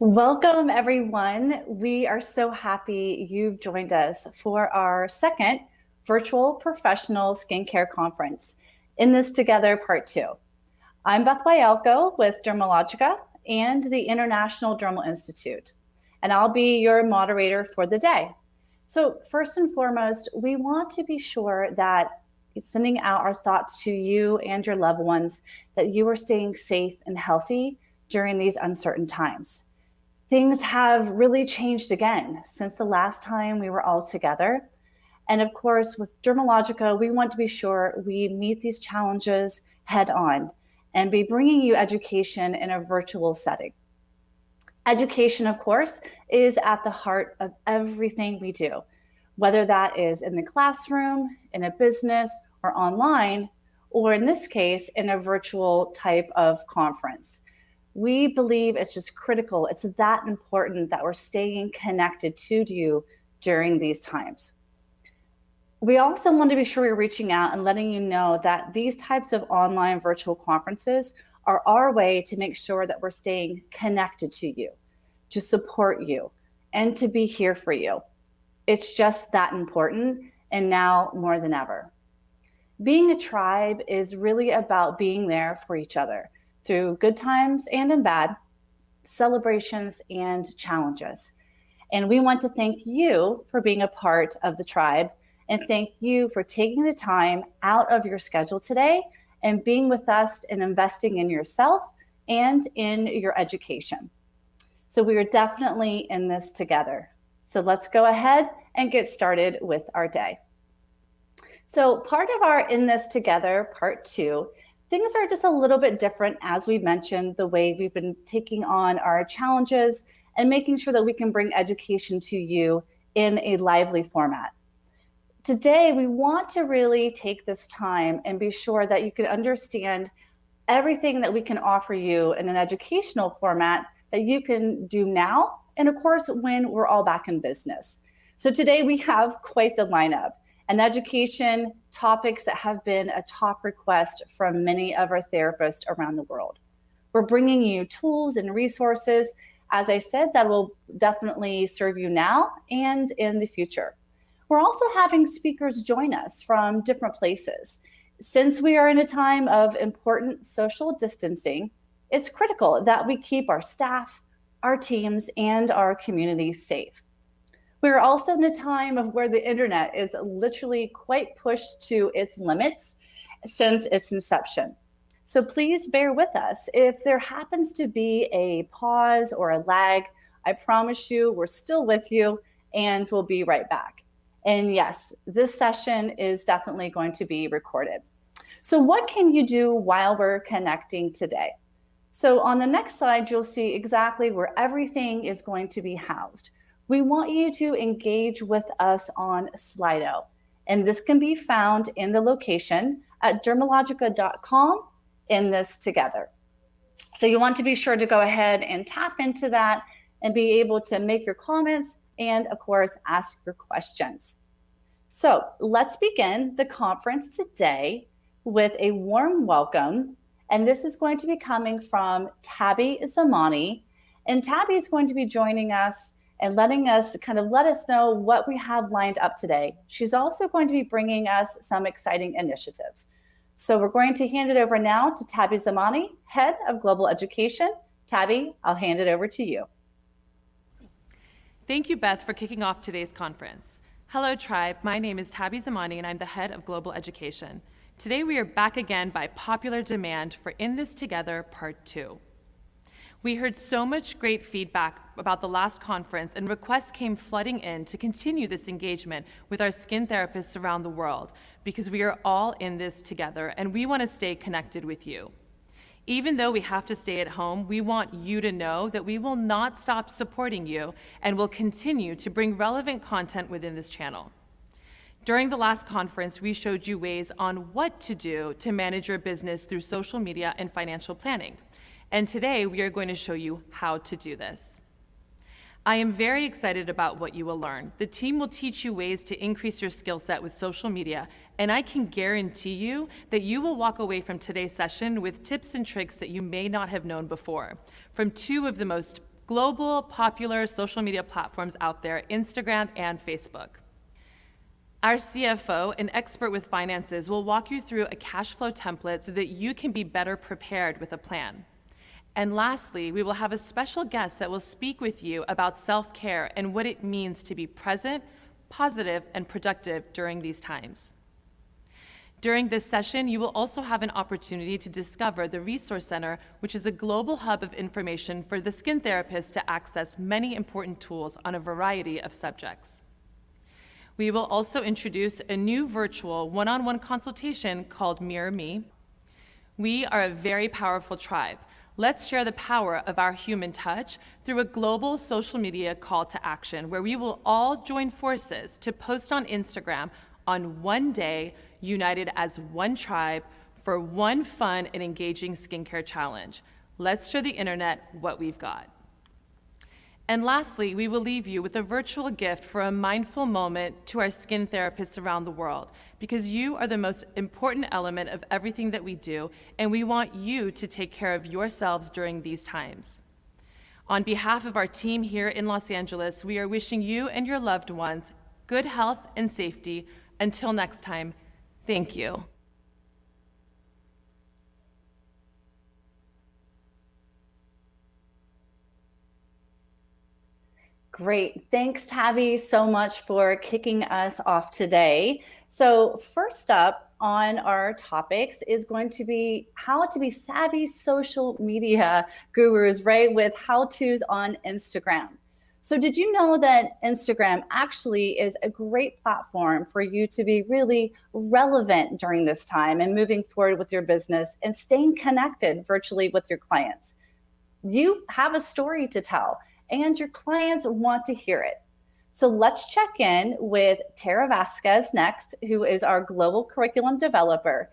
Welcome, everyone. We are so happy you've joined us for our second virtual professional skincare conference, In This Together Part 2. I'm Beth Wyalko with Dermalogica and the International Dermal Institute, and I'll be your moderator for the day. So first and foremost, we want to be sure that sending out our thoughts to you and your loved ones that you are staying safe and healthy during these uncertain times. Things have really changed again since the last time we were all together. And of course, with Dermalogica, we want to be sure we meet these challenges head on and be bringing you education in a virtual setting. Education, of course, is at the heart of everything we do, whether that is in the classroom, in a business, or online, or in this case, in a virtual type of conference. We believe it's just critical. It's that important that we're staying connected to you during these times. We also want to be sure we're reaching out and letting you know that these types of online virtual conferences are our way to make sure that we're staying connected to you, to support you, and to be here for you. It's just that important, and now more than ever. Being a tribe is really about being there for each other through good times and in bad, celebrations and challenges. And we want to thank you for being a part of the tribe and thank you for taking the time out of your schedule today and being with us and investing in yourself and in your education. So we are definitely in this together. So let's go ahead and get started with our day. So part of our In This Together Part 2, things are just a little bit different, as we mentioned, the way we've been taking on our challenges and making sure that we can bring education to you in a lively format. Today, we want to really take this time and be sure that you can understand everything that we can offer you in an educational format that you can do now, and of course, when we're all back in business. So today we have quite the lineup. And education topics that have been a top request from many of our therapists around the world. We're bringing you tools and resources, as I said, that will definitely serve you now and in the future. We're also having speakers join us from different places. Since we are in a time of important social distancing, it's critical that we keep our staff, our teams, and our communities safe. We're also in a time of where the internet is literally quite pushed to its limits since its inception. So please bear with us. If there happens to be a pause or a lag, I promise you we're still with you and we'll be right back. And yes, this session is definitely going to be recorded. So what can you do while we're connecting today? So on the next slide, you'll see exactly where everything is going to be housed. We want you to engage with us on Slido, and this can be found in the location at dermalogica.com in this together. So you want to be sure to go ahead and tap into that and be able to make your comments and, of course, ask your questions. So let's begin the conference today with a warm welcome, and this is going to be coming from Tabby Zamani, and Tabby is going to be joining us and letting us let us know what we have lined up today. She's also going to be bringing us some exciting initiatives. So we're going to hand it over now to Tabby Zamani, Head of Global Education. Tabby, I'll hand it over to you. Thank you, Beth, for kicking off today's conference. Hello, Tribe. My name is Tabby Zamani, and I'm the Head of Global Education. Today, we are back again by popular demand for In This Together Part 2. We heard so much great feedback about the last conference, and requests came flooding in to continue this engagement with our skin therapists around the world, because we are all in this together and we want to stay connected with you. Even though we have to stay at home, we want you to know that we will not stop supporting you and will continue to bring relevant content within this channel. During the last conference, we showed you ways on what to do to manage your business through social media and financial planning. And today we are going to show you how to do this. I am very excited about what you will learn. The team will teach you ways to increase your skill set with social media, and I can guarantee you that you will walk away from today's session with tips and tricks that you may not have known before, from two of the most global popular social media platforms out there, Instagram and Facebook. Our CFO, an expert with finances, will walk you through a cash flow template so that you can be better prepared with a plan. And lastly, we will have a special guest that will speak with you about self-care and what it means to be present, positive, and productive during these times. During this session, you will also have an opportunity to discover the Resource Center, which is a global hub of information for the skin therapist to access many important tools on a variety of subjects. We will also introduce a new virtual one-on-one consultation called Mirror Me. We are a very powerful tribe. Let's share the power of our human touch through a global social media call to action where we will all join forces to post on Instagram on one day, united as one tribe for one fun and engaging skincare challenge. Let's show the internet what we've got. And lastly, we will leave you with a virtual gift for a mindful moment to our skin therapists around the world, because you are the most important element of everything that we do, and we want you to take care of yourselves during these times. On behalf of our team here in Los Angeles, we are wishing you and your loved ones good health and safety. Until next time, thank you. Great. Thanks, Tabby, so much for kicking us off today. So first up on our topics is going to be how to be savvy social media gurus, right? With how-tos on Instagram. So did you know that Instagram actually is a great platform for you to be really relevant during this time and moving forward with your business and staying connected virtually with your clients? You have a story to tell and your clients want to hear it. So let's check in with Tara Vasquez next, who is our global curriculum developer.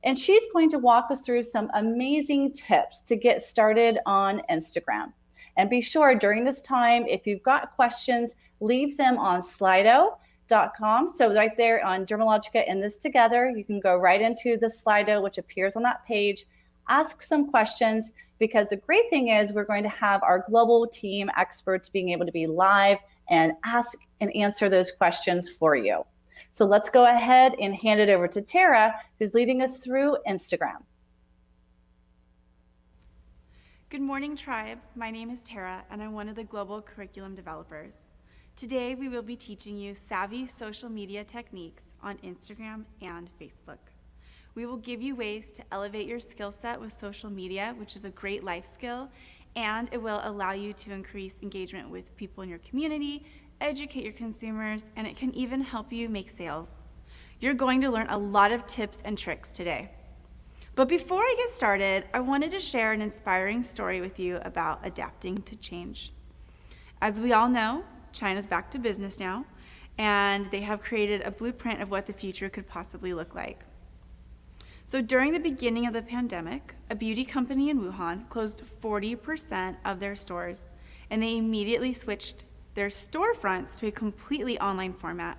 And she's going to walk us through some amazing tips to get started on Instagram. And be sure during this time, if you've got questions, leave them on Slido.com. So right there on Dermalogica In This Together, you can go right into the Slido, which appears on that page. Ask some questions, because the great thing is we're going to have our global team experts being able to be live and ask and answer those questions for you. So let's go ahead and hand it over to Tara, who's leading us through Instagram. Good morning, Tribe. My name is Tara, and I'm one of the global curriculum developers. Today, we will be teaching you savvy social media techniques on Instagram and Facebook. We will give you ways to elevate your skill set with social media, which is a great life skill, and it will allow you to increase engagement with people in your community, educate your consumers, and it can even help you make sales. You're going to learn a lot of tips and tricks today. But before I get started, I wanted to share an inspiring story with you about adapting to change. As we all know, China's back to business now, and they have created a blueprint of what the future could possibly look like. So during the beginning of the pandemic, a beauty company in Wuhan closed 40% of their stores, and they immediately switched their storefronts to a completely online format.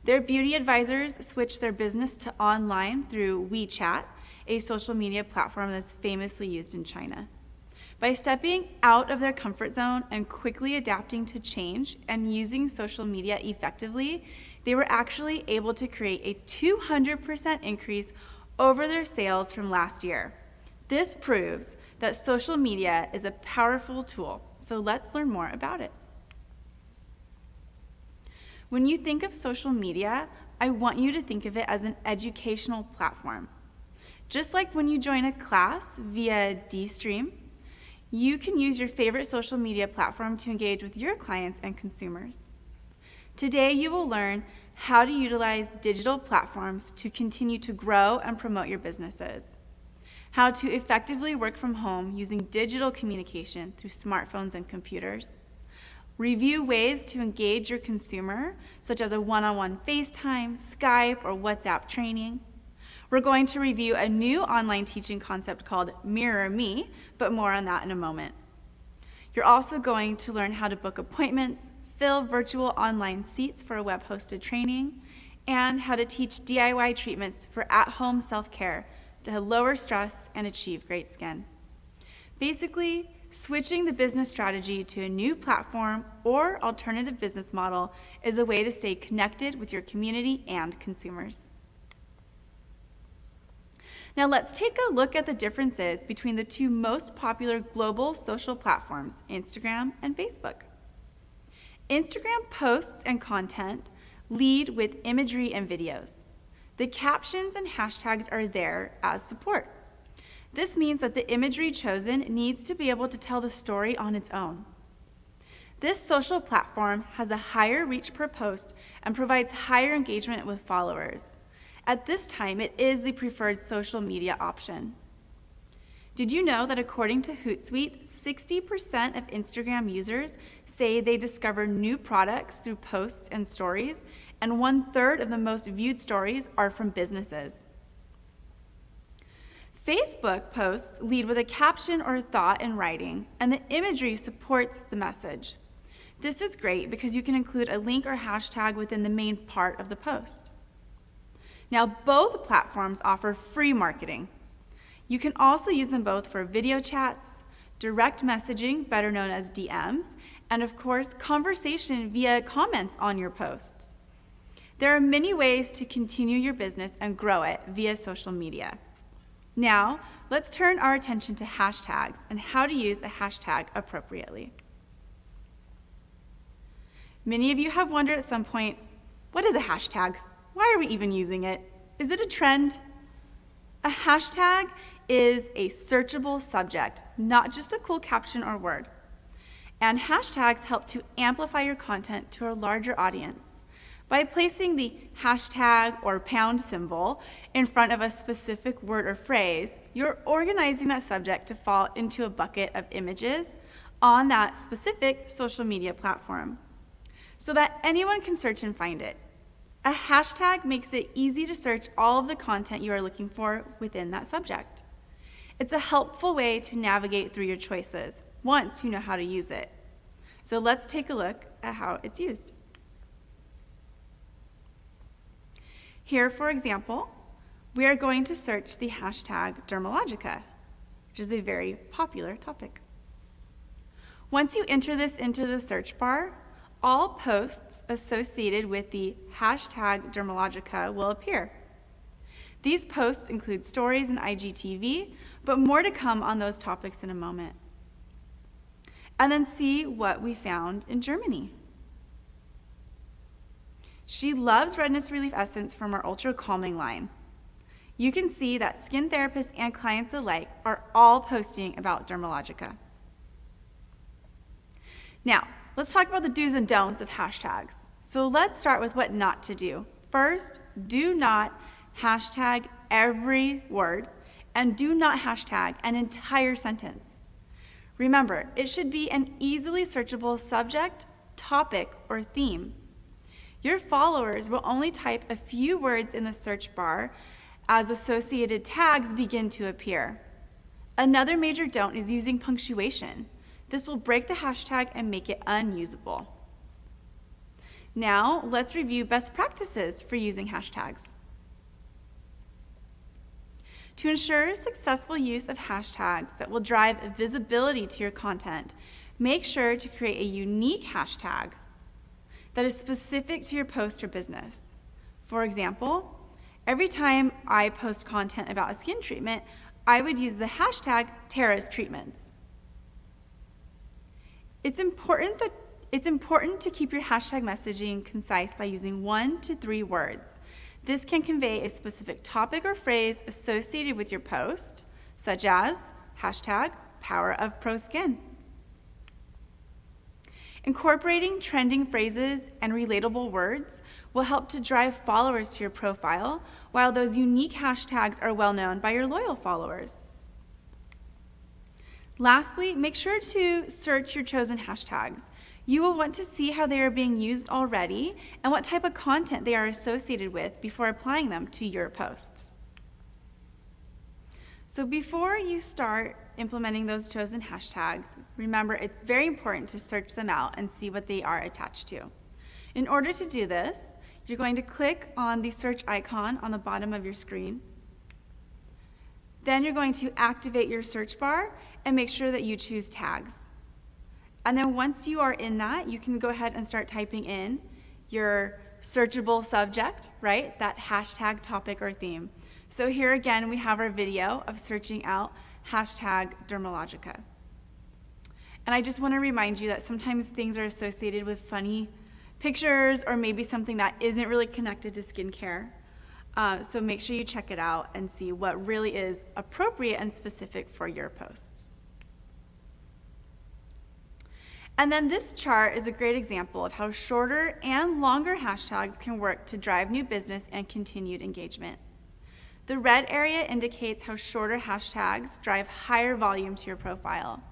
Their beauty advisors switched their business to online through WeChat, a social media platform that's famously used in China. By stepping out of their comfort zone and quickly adapting to change and using social media effectively, they were actually able to create a 200% increase over their sales from last year. This proves that social media is a powerful tool, so let's learn more about it. When you think of social media, I want you to think of it as an educational platform. Just like when you join a class via dStream, you can use your favorite social media platform to engage with your clients and consumers. Today, you will learn how to utilize digital platforms to continue to grow and promote your businesses, how to effectively work from home using digital communication through smartphones and computers, review ways to engage your consumer, such as a one-on-one FaceTime, Skype, or WhatsApp training. We're going to review a new online teaching concept called Mirror Me, but more on that in a moment. You're also going to learn how to book appointments, fill virtual online seats for a web-hosted training, and how to teach DIY treatments for at-home self-care to lower stress and achieve great skin. Basically, Switching the business strategy to a new platform or alternative business model is a way to stay connected with your community and consumers. Now let's take a look at the differences between the two most popular global social platforms, Instagram and Facebook. Instagram posts and content lead with imagery and videos. The captions and hashtags are there as support. This means that the imagery chosen needs to be able to tell the story on its own. This social platform has a higher reach per post and provides higher engagement with followers. At this time, it is the preferred social media option. Did you know that according to Hootsuite, 60% of Instagram users say they discover new products through posts and stories, and 1/3 of the most viewed stories are from businesses. Facebook posts lead with a caption or thought in writing, and the imagery supports the message. This is great because you can include a link or hashtag within the main part of the post. Now, both platforms offer free marketing. You can also use them both for video chats, direct messaging, better known as DMs, and of course, conversation via comments on your posts. There are many ways to continue your business and grow it via social media. Now, let's turn our attention to hashtags and how to use a hashtag appropriately. Many of you have wondered at some point, what is a hashtag? Why are we even using it? Is it a trend? A hashtag is a searchable subject, not just a cool caption or word. And hashtags help to amplify your content to a larger audience. By placing the hashtag or pound symbol in front of a specific word or phrase, you're organizing that subject to fall into a bucket of images on that specific social media platform so that anyone can search and find it. A hashtag makes it easy to search all of the content you are looking for within that subject. It's a helpful way to navigate through your choices once you know how to use it. So let's take a look at how it's used. Here, for example, we are going to search the hashtag Dermalogica, which is a very popular topic. Once you enter this into the search bar, all posts associated with the hashtag Dermalogica will appear. These posts include stories and IGTV, but more to come on those topics in a moment. And then see what we found in Germany. She loves Redness Relief Essence from our Ultra Calming line. You can see that skin therapists and clients alike are all posting about Dermalogica. Now, let's talk about the do's and don'ts of hashtags. So let's start with what not to do. First, do not hashtag every word, and do not hashtag an entire sentence. Remember, it should be an easily searchable subject, topic, or theme. Your followers will only type a few words in the search bar as associated tags begin to appear. Another major don't is using punctuation. This will break the hashtag and make it unusable. Now, let's review best practices for using hashtags. To ensure successful use of hashtags that will drive visibility to your content, make sure to create a unique hashtag that is specific to your post or business. For example, every time I post content about a skin treatment, I would use the hashtag Tara's Treatments. It's important to keep your hashtag messaging concise by using 1 to 3 words. This can convey a specific topic or phrase associated with your post, such as hashtag Power of Pro Skin. Incorporating trending phrases and relatable words will help to drive followers to your profile, while those unique hashtags are well known by your loyal followers. Lastly, make sure to search your chosen hashtags. You will want to see how they are being used already and what type of content they are associated with before applying them to your posts. So before you start implementing those chosen hashtags, remember it's very important to search them out and see what they are attached to. In order to do this, you're going to click on the search icon on the bottom of your screen. Then you're going to activate your search bar and make sure that you choose tags. And then once you are in that, you can go ahead and start typing in your searchable subject, right? That hashtag topic or theme. So here again, we have our video of searching out hashtag Dermalogica. And I just want to remind you that sometimes things are associated with funny pictures or maybe something that isn't really connected to skincare. So make sure you check it out and see what really is appropriate and specific for your posts. And then this chart is a great example of how shorter and longer hashtags can work to drive new business and continued engagement. The red area indicates how shorter hashtags drive higher volume to your profile.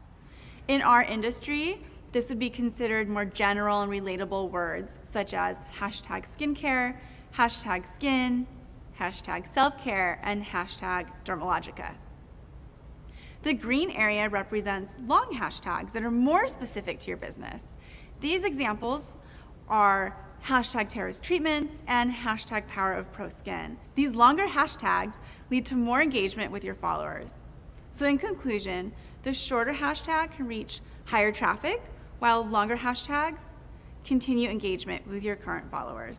In our industry, this would be considered more general and relatable words such as hashtag skincare, hashtag skin, hashtag self-care, and hashtag Dermalogica. The green area represents long hashtags that are more specific to your business. These examples are hashtag Tara's Treatments and hashtag Power of Pro Skin. These longer hashtags lead to more engagement with your followers. So in conclusion, the shorter hashtag can reach higher traffic, while longer hashtags continue engagement with your current followers.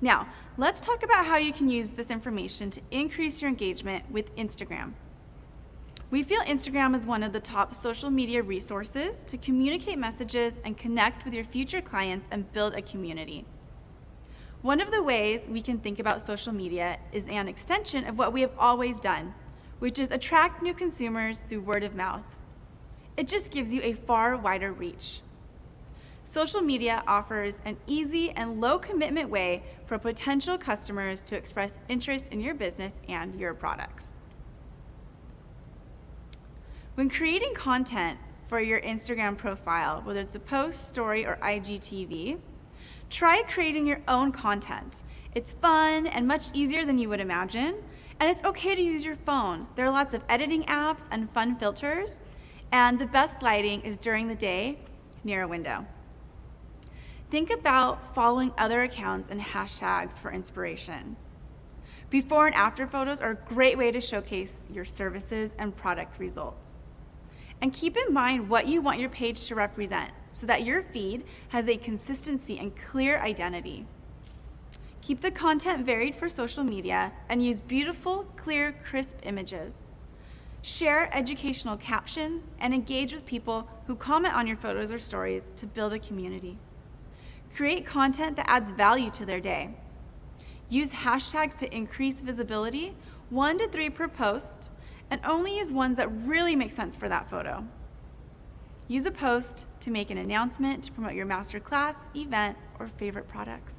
Now, let's talk about how you can use this information to increase your engagement with Instagram. We feel Instagram is one of the top social media resources to communicate messages and connect with your future clients and build a community. One of the ways we can think about social media is an extension of what we have always done, which is attract new consumers through word of mouth. It just gives you a far wider reach. Social media offers an easy and low commitment way for potential customers to express interest in your business and your products. When creating content for your Instagram profile, whether it's a post, story, or IGTV, try creating your own content. It's fun and much easier than you would imagine, and it's okay to use your phone. There are lots of editing apps and fun filters, and the best lighting is during the day near a window. Think about following other accounts and hashtags for inspiration. Before and after photos are a great way to showcase your services and product results. And keep in mind what you want your page to represent so that your feed has a consistency and clear identity. Keep the content varied for social media and use beautiful, clear, crisp images. Share educational captions and engage with people who comment on your photos or stories to build a community. Create content that adds value to their day. Use hashtags to increase visibility, 1 to 3 per post, and only use ones that really make sense for that photo. Use a post to make an announcement to promote your masterclass, event, or favorite products.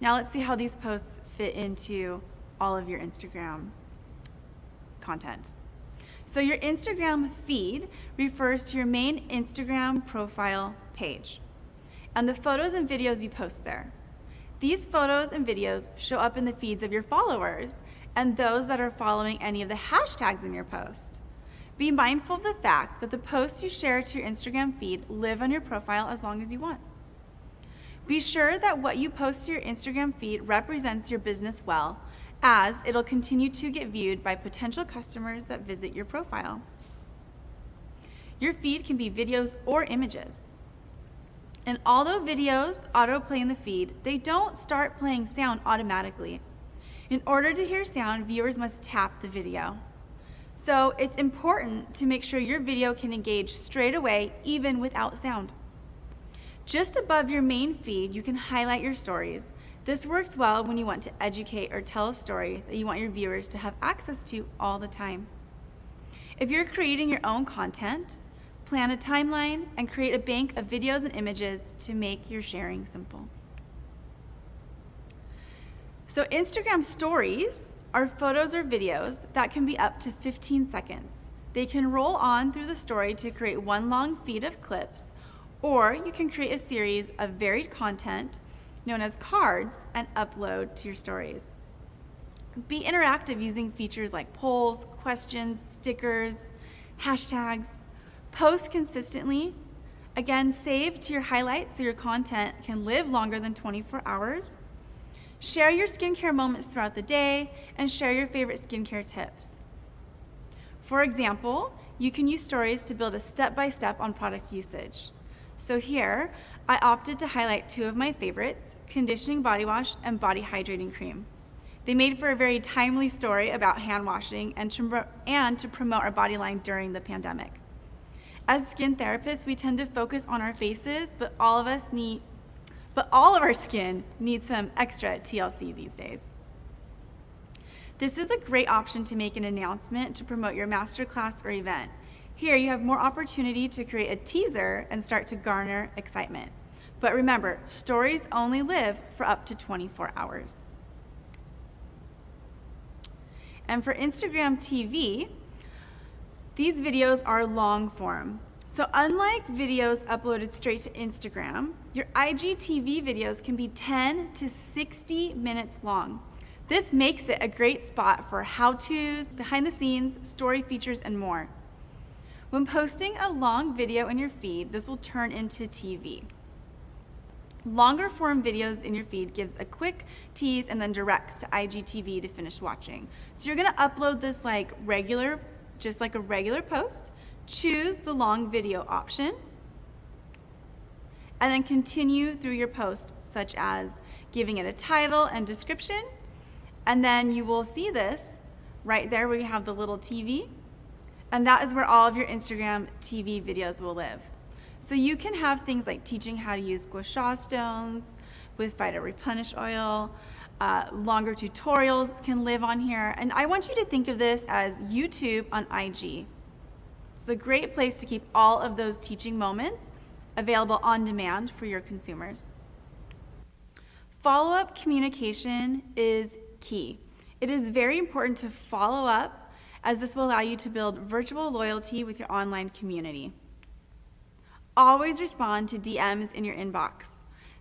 Now let's see how these posts fit into all of your Instagram content. So your Instagram feed refers to your main Instagram profile page and the photos and videos you post there. These photos and videos show up in the feeds of your followers and those that are following any of the hashtags in your post. Be mindful of the fact that the posts you share to your Instagram feed live on your profile as long as you want. Be sure that what you post to your Instagram feed represents your business well, as it'll continue to get viewed by potential customers that visit your profile. Your feed can be videos or images. And although videos autoplay in the feed, they don't start playing sound automatically. In order to hear sound, viewers must tap the video. So it's important to make sure your video can engage straight away, even without sound. Just above your main feed, you can highlight your stories. This works well when you want to educate or tell a story that you want your viewers to have access to all the time. If you're creating your own content, plan a timeline and create a bank of videos and images to make your sharing simple. So Instagram stories are photos or videos that can be up to 15 seconds. They can roll on through the story to create one long feed of clips, or you can create a series of varied content known as cards and upload to your stories. Be interactive using features like polls, questions, stickers, hashtags. Post consistently. Again, save to your highlights so your content can live longer than 24 hours. Share your skincare moments throughout the day and share your favorite skincare tips. For example, you can use stories to build a step-by-step on product usage. So here, I opted to highlight two of my favorites, conditioning body wash and body hydrating cream. They made for a very timely story about hand washing and to promote our body line during the pandemic. As skin therapists, we tend to focus on our faces, but all of our skin needs some extra TLC these days. This is a great option to make an announcement to promote your masterclass or event. Here you have more opportunity to create a teaser and start to garner excitement. But remember, stories only live for up to 24 hours. And for Instagram TV, these videos are long form. So unlike videos uploaded straight to Instagram, your IGTV videos can be 10 to 60 minutes long. This makes it a great spot for how-tos, behind the scenes, story features, and more. When posting a long video in your feed, this will turn into TV. Longer form videos in your feed gives a quick tease and then directs to IGTV to finish watching. So you're gonna upload this just like a regular post, choose the long video option, and then continue through your post, such as giving it a title and description, and then you will see this right there where you have the little TV, and that is where all of your Instagram TV videos will live. So you can have things like teaching how to use gua sha stones with Phyto Replenish oil. Longer tutorials can live on here. And I want you to think of this as YouTube on IG. It's a great place to keep all of those teaching moments available on demand for your consumers. Follow-up communication is key. It is very important to follow up, as this will allow you to build virtual loyalty with your online community. Always respond to DMs in your inbox.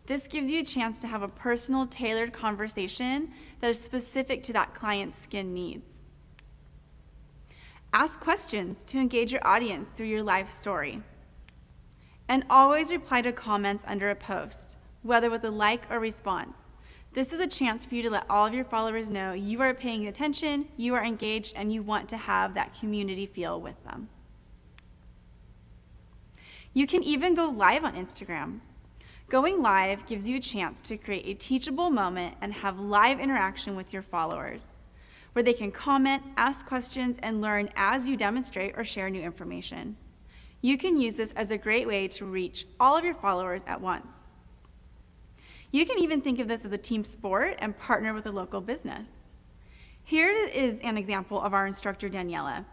This gives you a chance to have a personal, tailored conversation that is specific to that client's skin needs. Ask questions to engage your audience through your live story. And always reply to comments under a post, whether with a like or response. This is a chance for you to let all of your followers know you are paying attention, you are engaged, and you want to have that community feel with them. You can even go live on Instagram. Going live gives you a chance to create a teachable moment and have live interaction with your followers, where they can comment, ask questions, and learn as you demonstrate or share new information. You can use this as a great way to reach all of your followers at once. You can even think of this as a team sport and partner with a local business. Here is an example of our instructor, Daniela.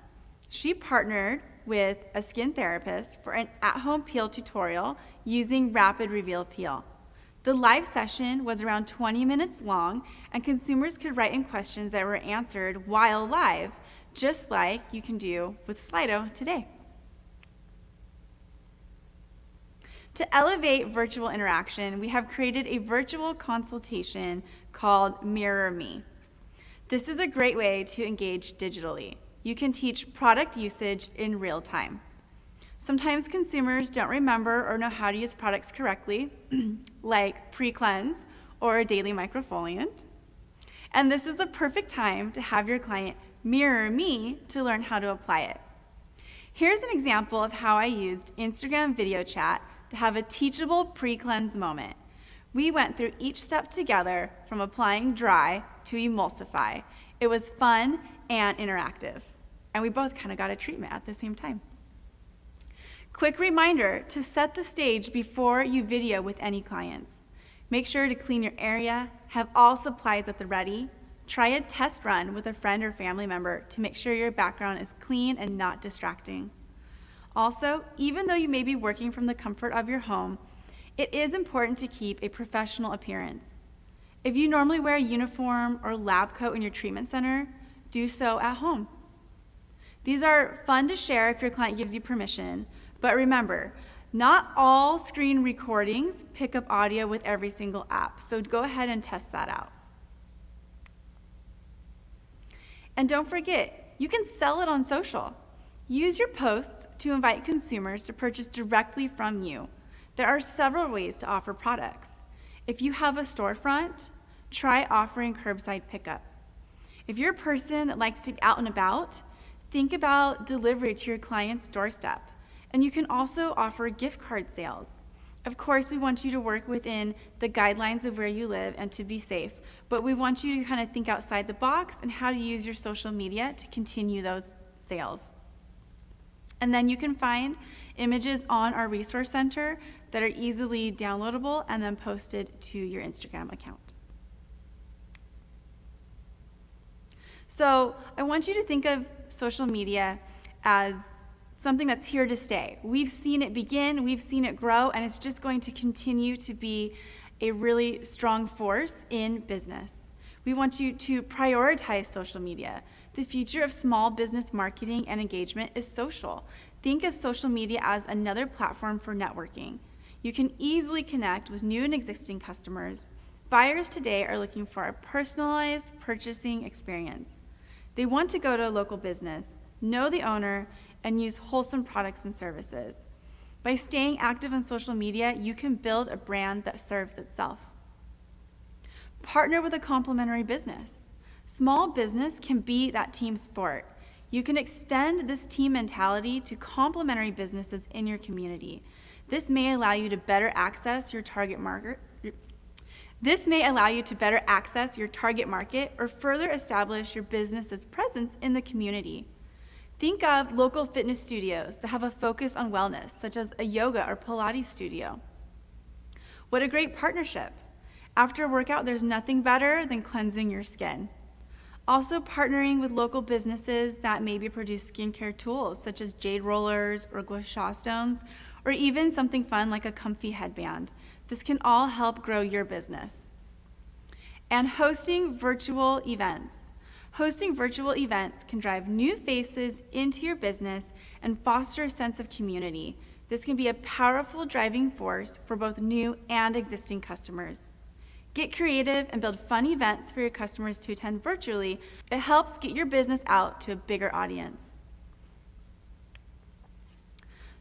She partnered with a skin therapist for an at-home peel tutorial using Rapid Reveal Peel. The live session was around 20 minutes long, and consumers could write in questions that were answered while live, just like you can do with Slido today. To elevate virtual interaction, we have created a virtual consultation called Mirror Me. This is a great way to engage digitally. You can teach product usage in real time. Sometimes consumers don't remember or know how to use products correctly, like pre-cleanse or a daily microfoliant. And this is the perfect time to have your client mirror me to learn how to apply it. Here's an example of how I used Instagram video chat to have a teachable pre-cleanse moment. We went through each step together, from applying dry to emulsify. It was fun and interactive, and we both kind of got a treatment at the same time. Quick reminder to set the stage before you video with any clients. Make sure to clean your area, have all supplies at the ready, try a test run with a friend or family member to make sure your background is clean and not distracting. Also, even though you may be working from the comfort of your home, it is important to keep a professional appearance. If you normally wear a uniform or lab coat in your treatment center, do so at home. These are fun to share if your client gives you permission, but remember, not all screen recordings pick up audio with every single app, so go ahead and test that out. And don't forget, you can sell it on social. Use your posts to invite consumers to purchase directly from you. There are several ways to offer products. If you have a storefront, try offering curbside pickup. If you're a person that likes to be out and about, think about delivery to your client's doorstep. And you can also offer gift card sales. Of course, we want you to work within the guidelines of where you live and to be safe, but we want you to kind of think outside the box and how to use your social media to continue those sales. And then you can find images on our resource center that are easily downloadable and then posted to your Instagram account. So I want you to think of social media as something that's here to stay. We've seen it begin, we've seen it grow, and it's just going to continue to be a really strong force in business. We want you to prioritize social media. The future of small business marketing and engagement is social. Think of social media as another platform for networking. You can easily connect with new and existing customers. Buyers today are looking for a personalized purchasing experience. They want to go to a local business, know the owner, and use wholesome products and services. By staying active on social media, you can build a brand that serves itself. Partner with a complementary business. Small business can be that team sport. You can extend this team mentality to complementary businesses in your community. This may allow you to better access your target market. Or further establish your business's presence in the community. Think of local fitness studios that have a focus on wellness, such as a yoga or Pilates studio. What a great partnership. After a workout, there's nothing better than cleansing your skin. Also partnering with local businesses that maybe produce skincare tools, such as jade rollers or gua sha stones, or even something fun like a comfy headband. This can all help grow your business. And hosting virtual events. Hosting virtual events can drive new faces into your business and foster a sense of community. This can be a powerful driving force for both new and existing customers. Get creative and build fun events for your customers to attend virtually. It helps get your business out to a bigger audience.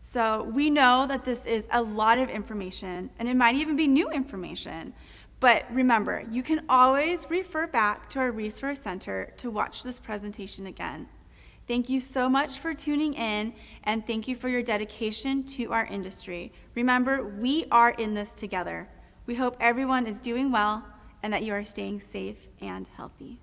So we know that this is a lot of information, and it might even be new information. But remember, you can always refer back to our resource center to watch this presentation again. Thank you so much for tuning in, and thank you for your dedication to our industry. Remember, we are in this together. We hope everyone is doing well and that you are staying safe and healthy.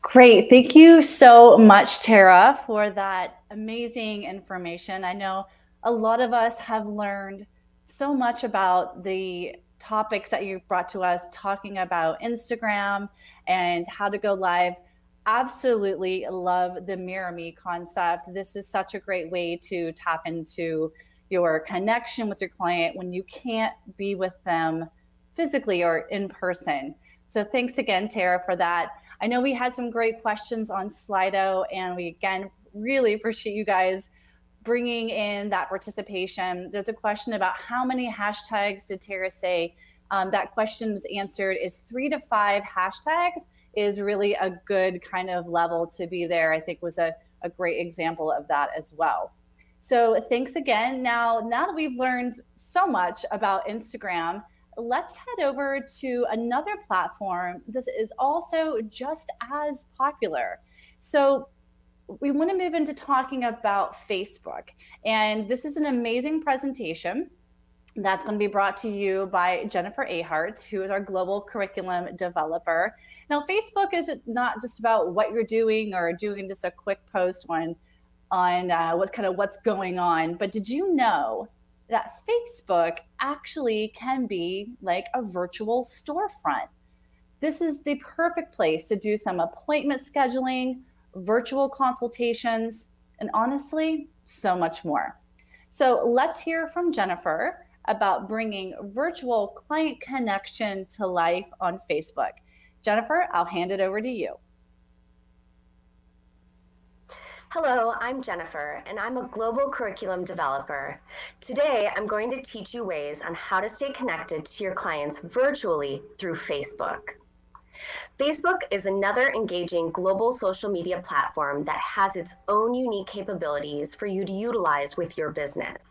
Great. Thank you so much, Tara, for that amazing information. I know a lot of us have learned so much about the topics that you brought to us, talking about Instagram and how to go live. Absolutely love the Mirror Me concept. This is such a great way to tap into your connection with your client when you can't be with them physically or in person. So thanks again, Tara, for that. I know we had some great questions on Slido, and we again really appreciate you guys bringing in that participation. There's a question about how many hashtags did Tara say? That question was answered is 3 to 5 hashtags is really a good kind of level to be there. I think was a great example of that as well. So thanks again. Now that we've learned so much about Instagram, let's head over to another platform. This is also just as popular. So we want to move into talking about Facebook. And this is an amazing presentation that's going to be brought to you by Jennifer Aharts, who is our global curriculum developer. Now, Facebook is not just about what you're doing or doing just a quick post on what's going on, but did you know that Facebook actually can be like a virtual storefront? This is the perfect place to do some appointment scheduling, virtual consultations, and honestly, so much more. So let's hear from Jennifer about bringing virtual client connection to life on Facebook. Jennifer, I'll hand it over to you. Hello, I'm Jennifer, and I'm a global curriculum developer. Today, I'm going to teach you ways on how to stay connected to your clients virtually through Facebook. Facebook is another engaging global social media platform that has its own unique capabilities for you to utilize with your business.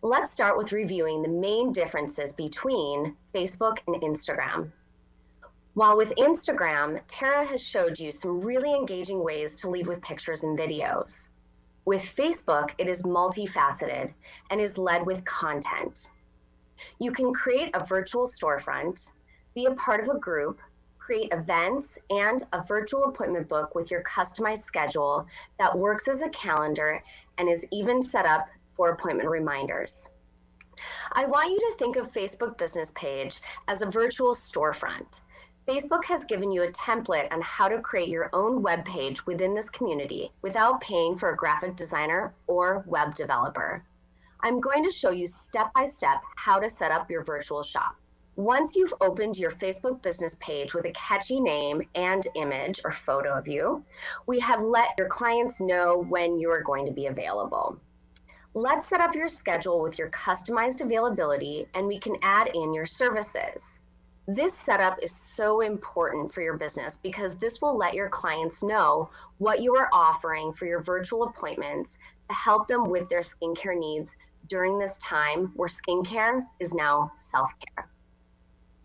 Let's start with reviewing the main differences between Facebook and Instagram. While with Instagram, Tara has showed you some really engaging ways to lead with pictures and videos. With Facebook, it is multifaceted and is led with content. You can create a virtual storefront, be a part of a group, create events, and a virtual appointment book with your customized schedule that works as a calendar and is even set up for appointment reminders. I want you to think of Facebook business page as a virtual storefront. Facebook has given you a template on how to create your own web page within this community without paying for a graphic designer or web developer. I'm going to show you step-by-step how to set up your virtual shop. Once you've opened your Facebook business page with a catchy name and image or photo of you, we have let your clients know when you are going to be available. Let's set up your schedule with your customized availability, and we can add in your services. This setup is so important for your business because this will let your clients know what you are offering for your virtual appointments to help them with their skincare needs during this time where skincare is now self-care.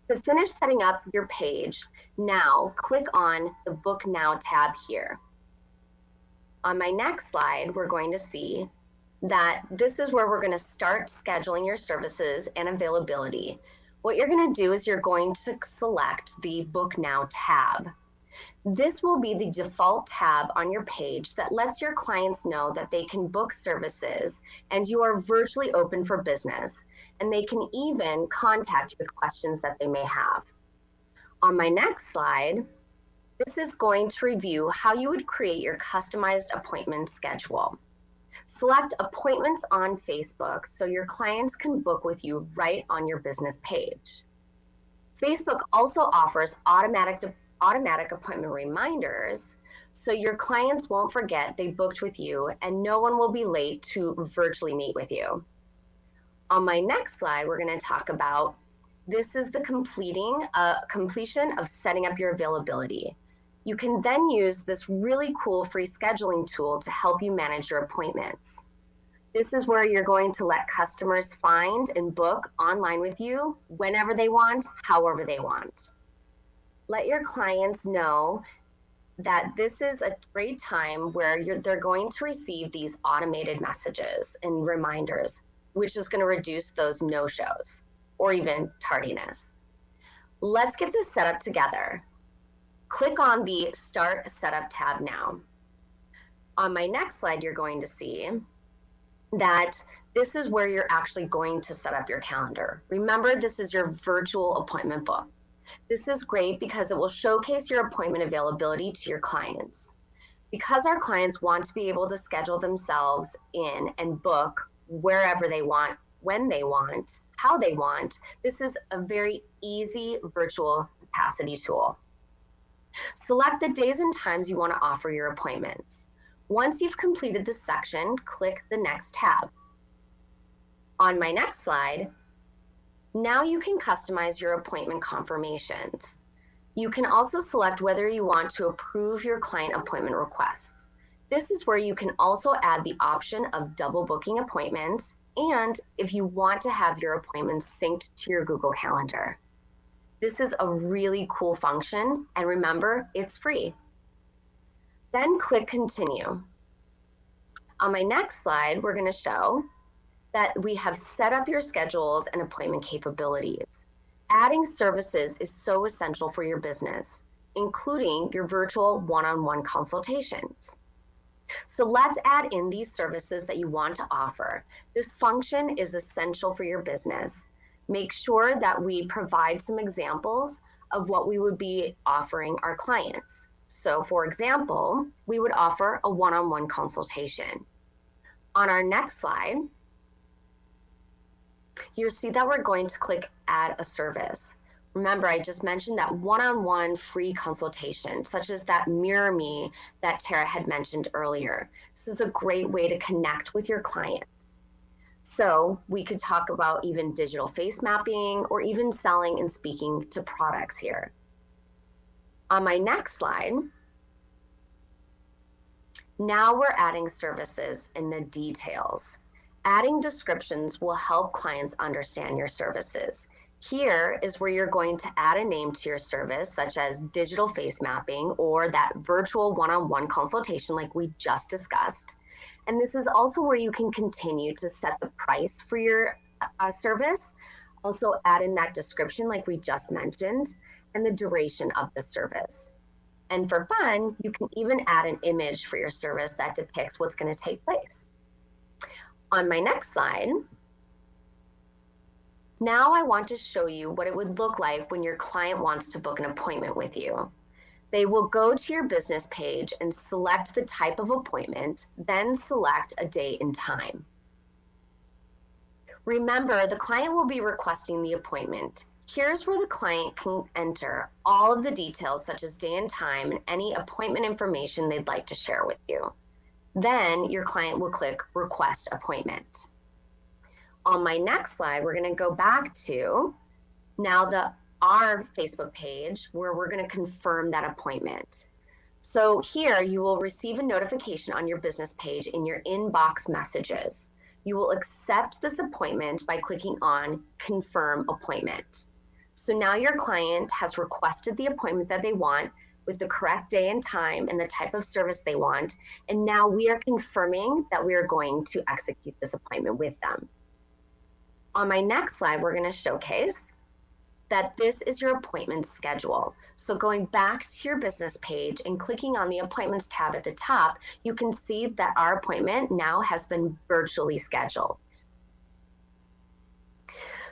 To finish setting up your page, now click on the Book Now tab here. On my next slide, we're going to see that this is where we're going to start scheduling your services and availability. What you're going to do is you're going to select the Book Now tab. This will be the default tab on your page that lets your clients know that they can book services and you are virtually open for business, and they can even contact you with questions that they may have. On my next slide, this is going to review how you would create your customized appointment schedule. Select appointments on Facebook so your clients can book with you right on your business page. Facebook also offers automatic appointment reminders so your clients won't forget they booked with you and no one will be late to virtually meet with you. On my next slide, we're going to talk about this is the completion of setting up your availability. You can then use this really cool free scheduling tool to help you manage your appointments. This is where you're going to let customers find and book online with you whenever they want, however they want. Let your clients know that this is a great time where they're going to receive these automated messages and reminders, which is going to reduce those no-shows or even tardiness. Let's get this set up together. Click on the Start Setup tab now. On my next slide, you're going to see that this is where you're actually going to set up your calendar. Remember, this is your virtual appointment book. This is great because it will showcase your appointment availability to your clients. Because our clients want to be able to schedule themselves in and book wherever they want, when they want, how they want, this is a very easy virtual capacity tool. Select the days and times you want to offer your appointments. Once you've completed this section, click the next tab. On my next slide, now you can customize your appointment confirmations. You can also select whether you want to approve your client appointment requests. This is where you can also add the option of double booking appointments and if you want to have your appointments synced to your Google Calendar. This is a really cool function, and remember, it's free. Then click Continue. On my next slide, we're going to show that we have set up your schedules and appointment capabilities. Adding services is so essential for your business, including your virtual one-on-one consultations. So let's add in these services that you want to offer. This function is essential for your business. Make sure that we provide some examples of what we would be offering our clients. So for example, we would offer a one-on-one consultation. On our next slide, you'll see that we're going to click Add a Service. Remember, I just mentioned that one-on-one free consultation, such as that Mirror Me that Tara had mentioned earlier. This is a great way to connect with your clients. So we could talk about even digital face mapping or even selling and speaking to products here. On my next slide, now we're adding services in the details. Adding descriptions will help clients understand your services. Here is where you're going to add a name to your service, such as digital face mapping or that virtual one-on-one consultation like we just discussed. And this is also where you can continue to set the price for your service. Also add in that description like we just mentioned and the duration of the service. And for fun, you can even add an image for your service that depicts what's going to take place. On my next slide, now I want to show you what it would look like when your client wants to book an appointment with you. They will go to your business page and select the type of appointment, then select a date and time. Remember, the client will be requesting the appointment. Here's where the client can enter all of the details such as day and time and any appointment information they'd like to share with you. Then your client will click Request Appointment. On my next slide, we're going to go back to now our Facebook page where we're going to confirm that appointment. So here you will receive a notification on your business page in your inbox messages. You will accept this appointment by clicking on Confirm Appointment. So now your client has requested the appointment that they want with the correct day and time and the type of service they want. And now we are confirming that we are going to execute this appointment with them. On my next slide, we're going to showcase that this is your appointment schedule. So going back to your business page and clicking on the appointments tab at the top, you can see that our appointment now has been virtually scheduled.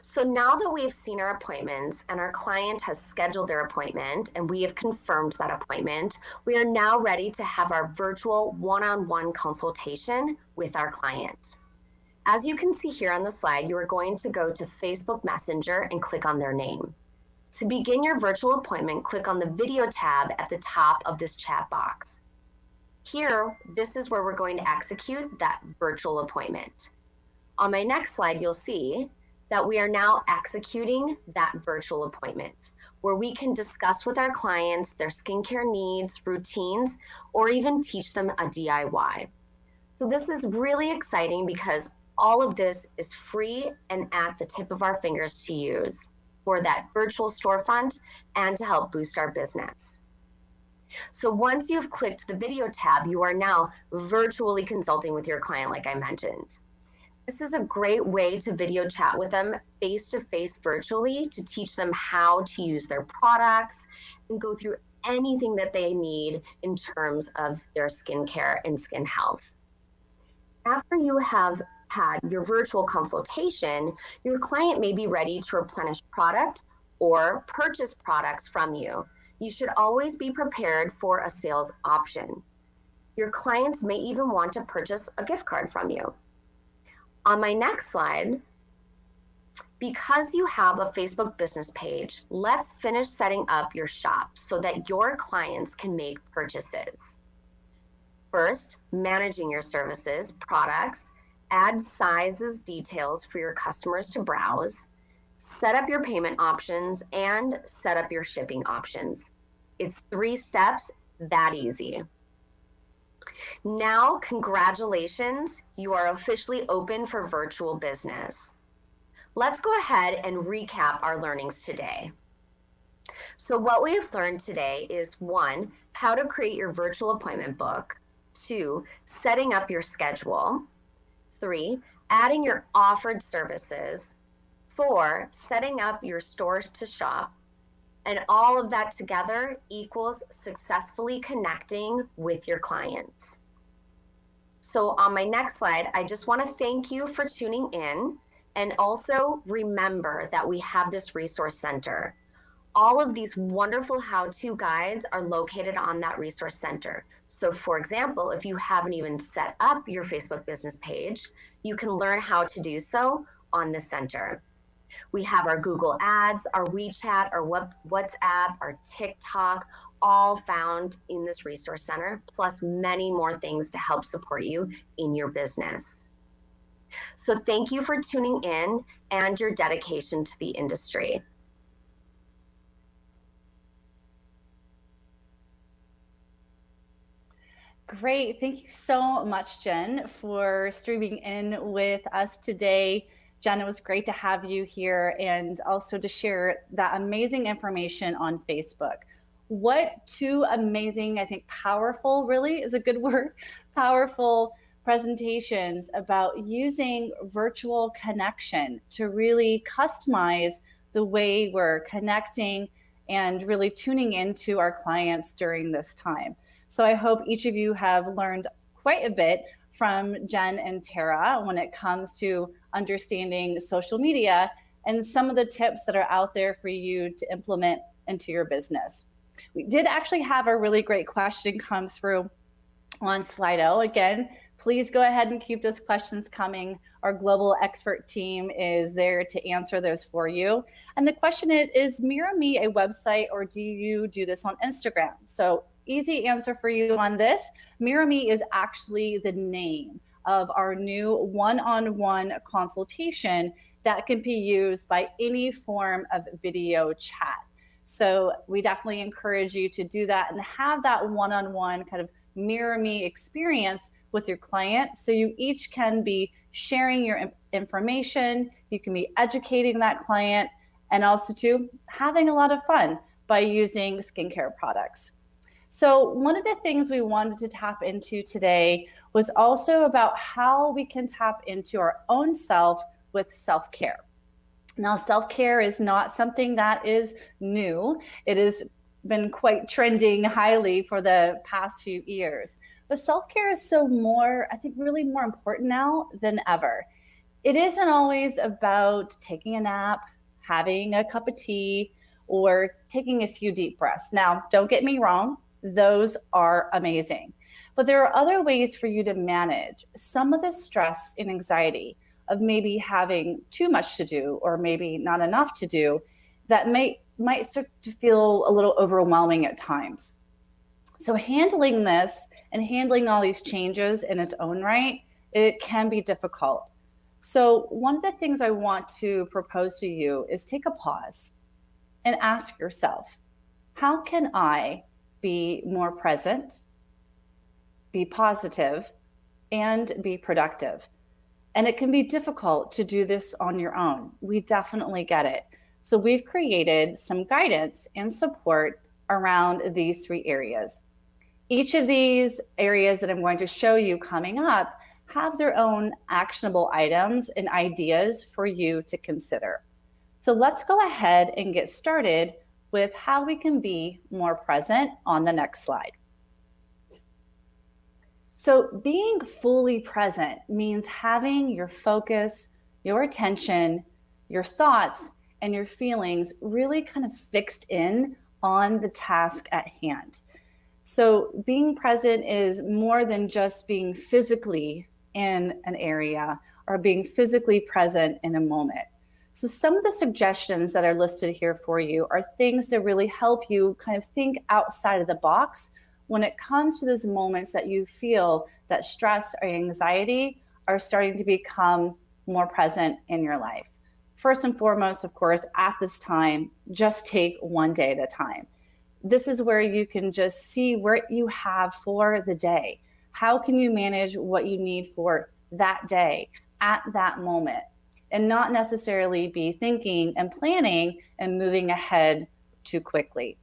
So now that we've seen our appointments and our client has scheduled their appointment and we have confirmed that appointment, we are now ready to have our virtual one-on-one consultation with our client. As you can see here on the slide, you are going to go to Facebook Messenger and click on their name. To begin your virtual appointment, click on the video tab at the top of this chat box. Here, this is where we're going to execute that virtual appointment. On my next slide, you'll see that we are now executing that virtual appointment where we can discuss with our clients their skincare needs, routines, or even teach them a DIY. So this is really exciting because all of this is free and at the tip of our fingers to use for that virtual storefront and to help boost our business. So once you've clicked the video tab, you are now virtually consulting with your client, like I mentioned. This is a great way to video chat with them face-to-face virtually to teach them how to use their products and go through anything that they need in terms of their skincare and skin health. After you have had your virtual consultation, your client may be ready to replenish product or purchase products from you. You should always be prepared for a sales option. Your clients may even want to purchase a gift card from you. On my next slide, because you have a Facebook business page, let's finish setting up your shop so that your clients can make purchases. First, managing your services, products, add sizes, details for your customers to browse, set up your payment options, and set up your shipping options. It's 3 steps, that easy. Now, congratulations, you are officially open for virtual business. Let's go ahead and recap our learnings today. So what we have learned today is 1, how to create your virtual appointment book, 2, setting up your schedule, 3, adding your offered services, 4, setting up your store to shop, and all of that together equals successfully connecting with your clients. So on my next slide, I just want to thank you for tuning in, and also remember that we have this resource center. All of these wonderful how-to guides are located on that resource center. So for example, if you haven't even set up your Facebook business page, you can learn how to do so on the center. We have our Google Ads, our WeChat, our WhatsApp, our TikTok, all found in this resource center, plus many more things to help support you in your business. So thank you for tuning in and your dedication to the industry. Great. Thank you so much, Jen, for streaming in with us today. Jen, it was great to have you here and also to share that amazing information on Facebook. What two amazing, I think powerful really is a good word, powerful presentations about using virtual connection to really customize the way we're connecting and really tuning into our clients during this time. So I hope each of you have learned quite a bit from Jen and Tara when it comes to understanding social media and some of the tips that are out there for you to implement into your business. We did actually have a really great question come through on Slido. Again, please go ahead and keep those questions coming. Our global expert team is there to answer those for you. And the question is MiraMe a website or do you do this on Instagram? So easy answer for you on this. MiraMe is actually the name of our new one-on-one consultation that can be used by any form of video chat. So we definitely encourage you to do that and have that one-on-one kind of MiraMe experience with your client. So you each can be sharing your information, you can be educating that client, and also to having a lot of fun by using skincare products. So one of the things we wanted to tap into today was also about how we can tap into our own self with self-care. Now, self-care is not something that is new. It has been quite trending highly for the past few years. But self-care is I think really more important now than ever. It isn't always about taking a nap, having a cup of tea, or taking a few deep breaths. Now, don't get me wrong, those are amazing. But there are other ways for you to manage some of the stress and anxiety of maybe having too much to do or maybe not enough to do that might start to feel a little overwhelming at times. So handling this and handling all these changes in its own right, it can be difficult. So one of the things I want to propose to you is take a pause and ask yourself, how can I be more present, be positive, and be productive? And it can be difficult to do this on your own. We definitely get it. So we've created some guidance and support around these three areas. Each of these areas that I'm going to show you coming up have their own actionable items and ideas for you to consider. So let's go ahead and get started with how we can be more present on the next slide. So being fully present means having your focus, your attention, your thoughts, and your feelings really kind of fixed in on the task at hand. So being present is more than just being physically in an area or being physically present in a moment. So some of the suggestions that are listed here for you are things to really help you kind of think outside of the box when it comes to those moments that you feel that stress or anxiety are starting to become more present in your life. First and foremost, of course, at this time, just take one day at a time. This is where you can just see what you have for the day. How can you manage what you need for that day at that moment? And not necessarily be thinking and planning and moving ahead too quickly.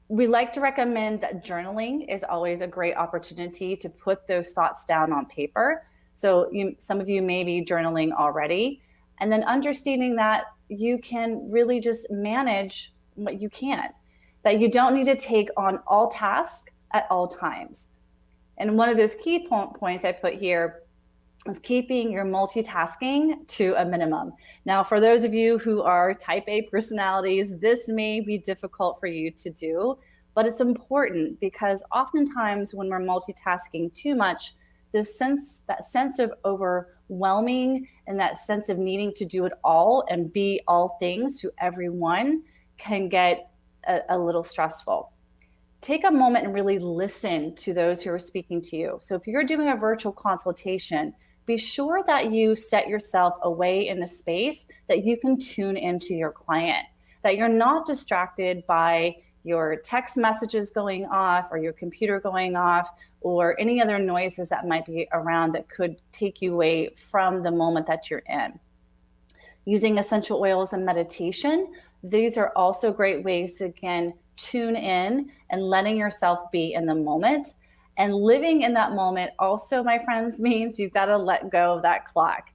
We like to recommend that journaling is always a great opportunity to put those thoughts down on paper. So some of you may be journaling already, and then understanding that you can really just manage what you can, that you don't need to take on all tasks at all times. And one of those key points I put here is keeping your multitasking to a minimum. Now, for those of you who are type A personalities, this may be difficult for you to do, but it's important because oftentimes when we're multitasking too much, that sense of overwhelming and that sense of needing to do it all and be all things to everyone can get a little stressful. Take a moment and really listen to those who are speaking to you. So if you're doing a virtual consultation, be sure that you set yourself away in a space that you can tune into your client, that you're not distracted by your text messages going off or your computer going off or any other noises that might be around that could take you away from the moment that you're in. Using essential oils and meditation, these are also great ways to, again, tune in and letting yourself be in the moment. And living in that moment also, my friends, means you've got to let go of that clock.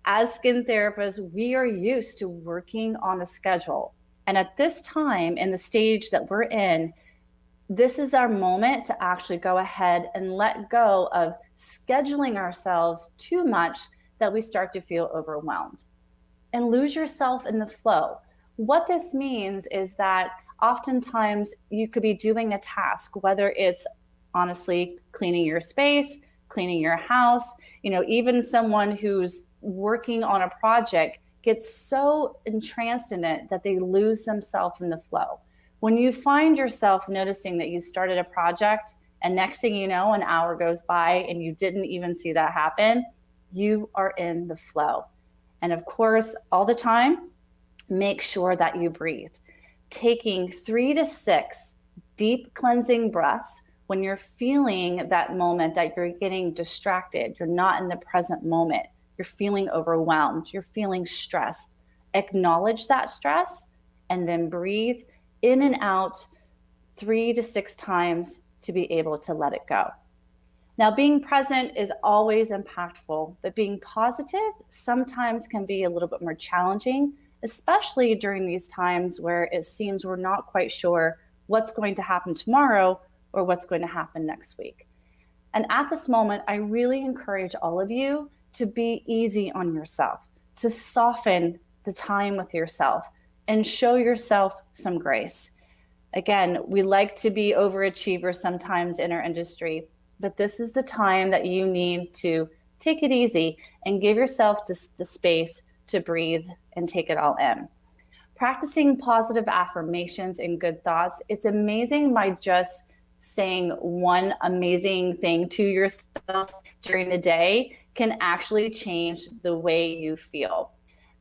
As skin therapists, we are used to working on a schedule. And at this time in the stage that we're in, this is our moment to actually go ahead and let go of scheduling ourselves too much that we start to feel overwhelmed and lose yourself in the flow. What this means is that oftentimes you could be doing a task, whether it's honestly cleaning your space, cleaning your house, even someone who's working on a project gets so entranced in it that they lose themselves in the flow. When you find yourself noticing that you started a project and next thing you know, an hour goes by and you didn't even see that happen, you are in the flow. And of course, all the time, make sure that you breathe. Taking 3 to 6 deep cleansing breaths when you're feeling that moment that you're getting distracted, you're not in the present moment, you're feeling overwhelmed, you're feeling stressed. Acknowledge that stress and then breathe in and out 3 to 6 times to be able to let it go. Now, being present is always impactful, but being positive sometimes can be a little bit more challenging, especially during these times where it seems we're not quite sure what's going to happen tomorrow or what's going to happen next week. And at this moment, I really encourage all of you to be easy on yourself, to soften the time with yourself and show yourself some grace. Again, we like to be overachievers sometimes in our industry, but this is the time that you need to take it easy and give yourself just the space to breathe and take it all in. Practicing positive affirmations and good thoughts, it's amazing by just saying one amazing thing to yourself during the day can actually change the way you feel.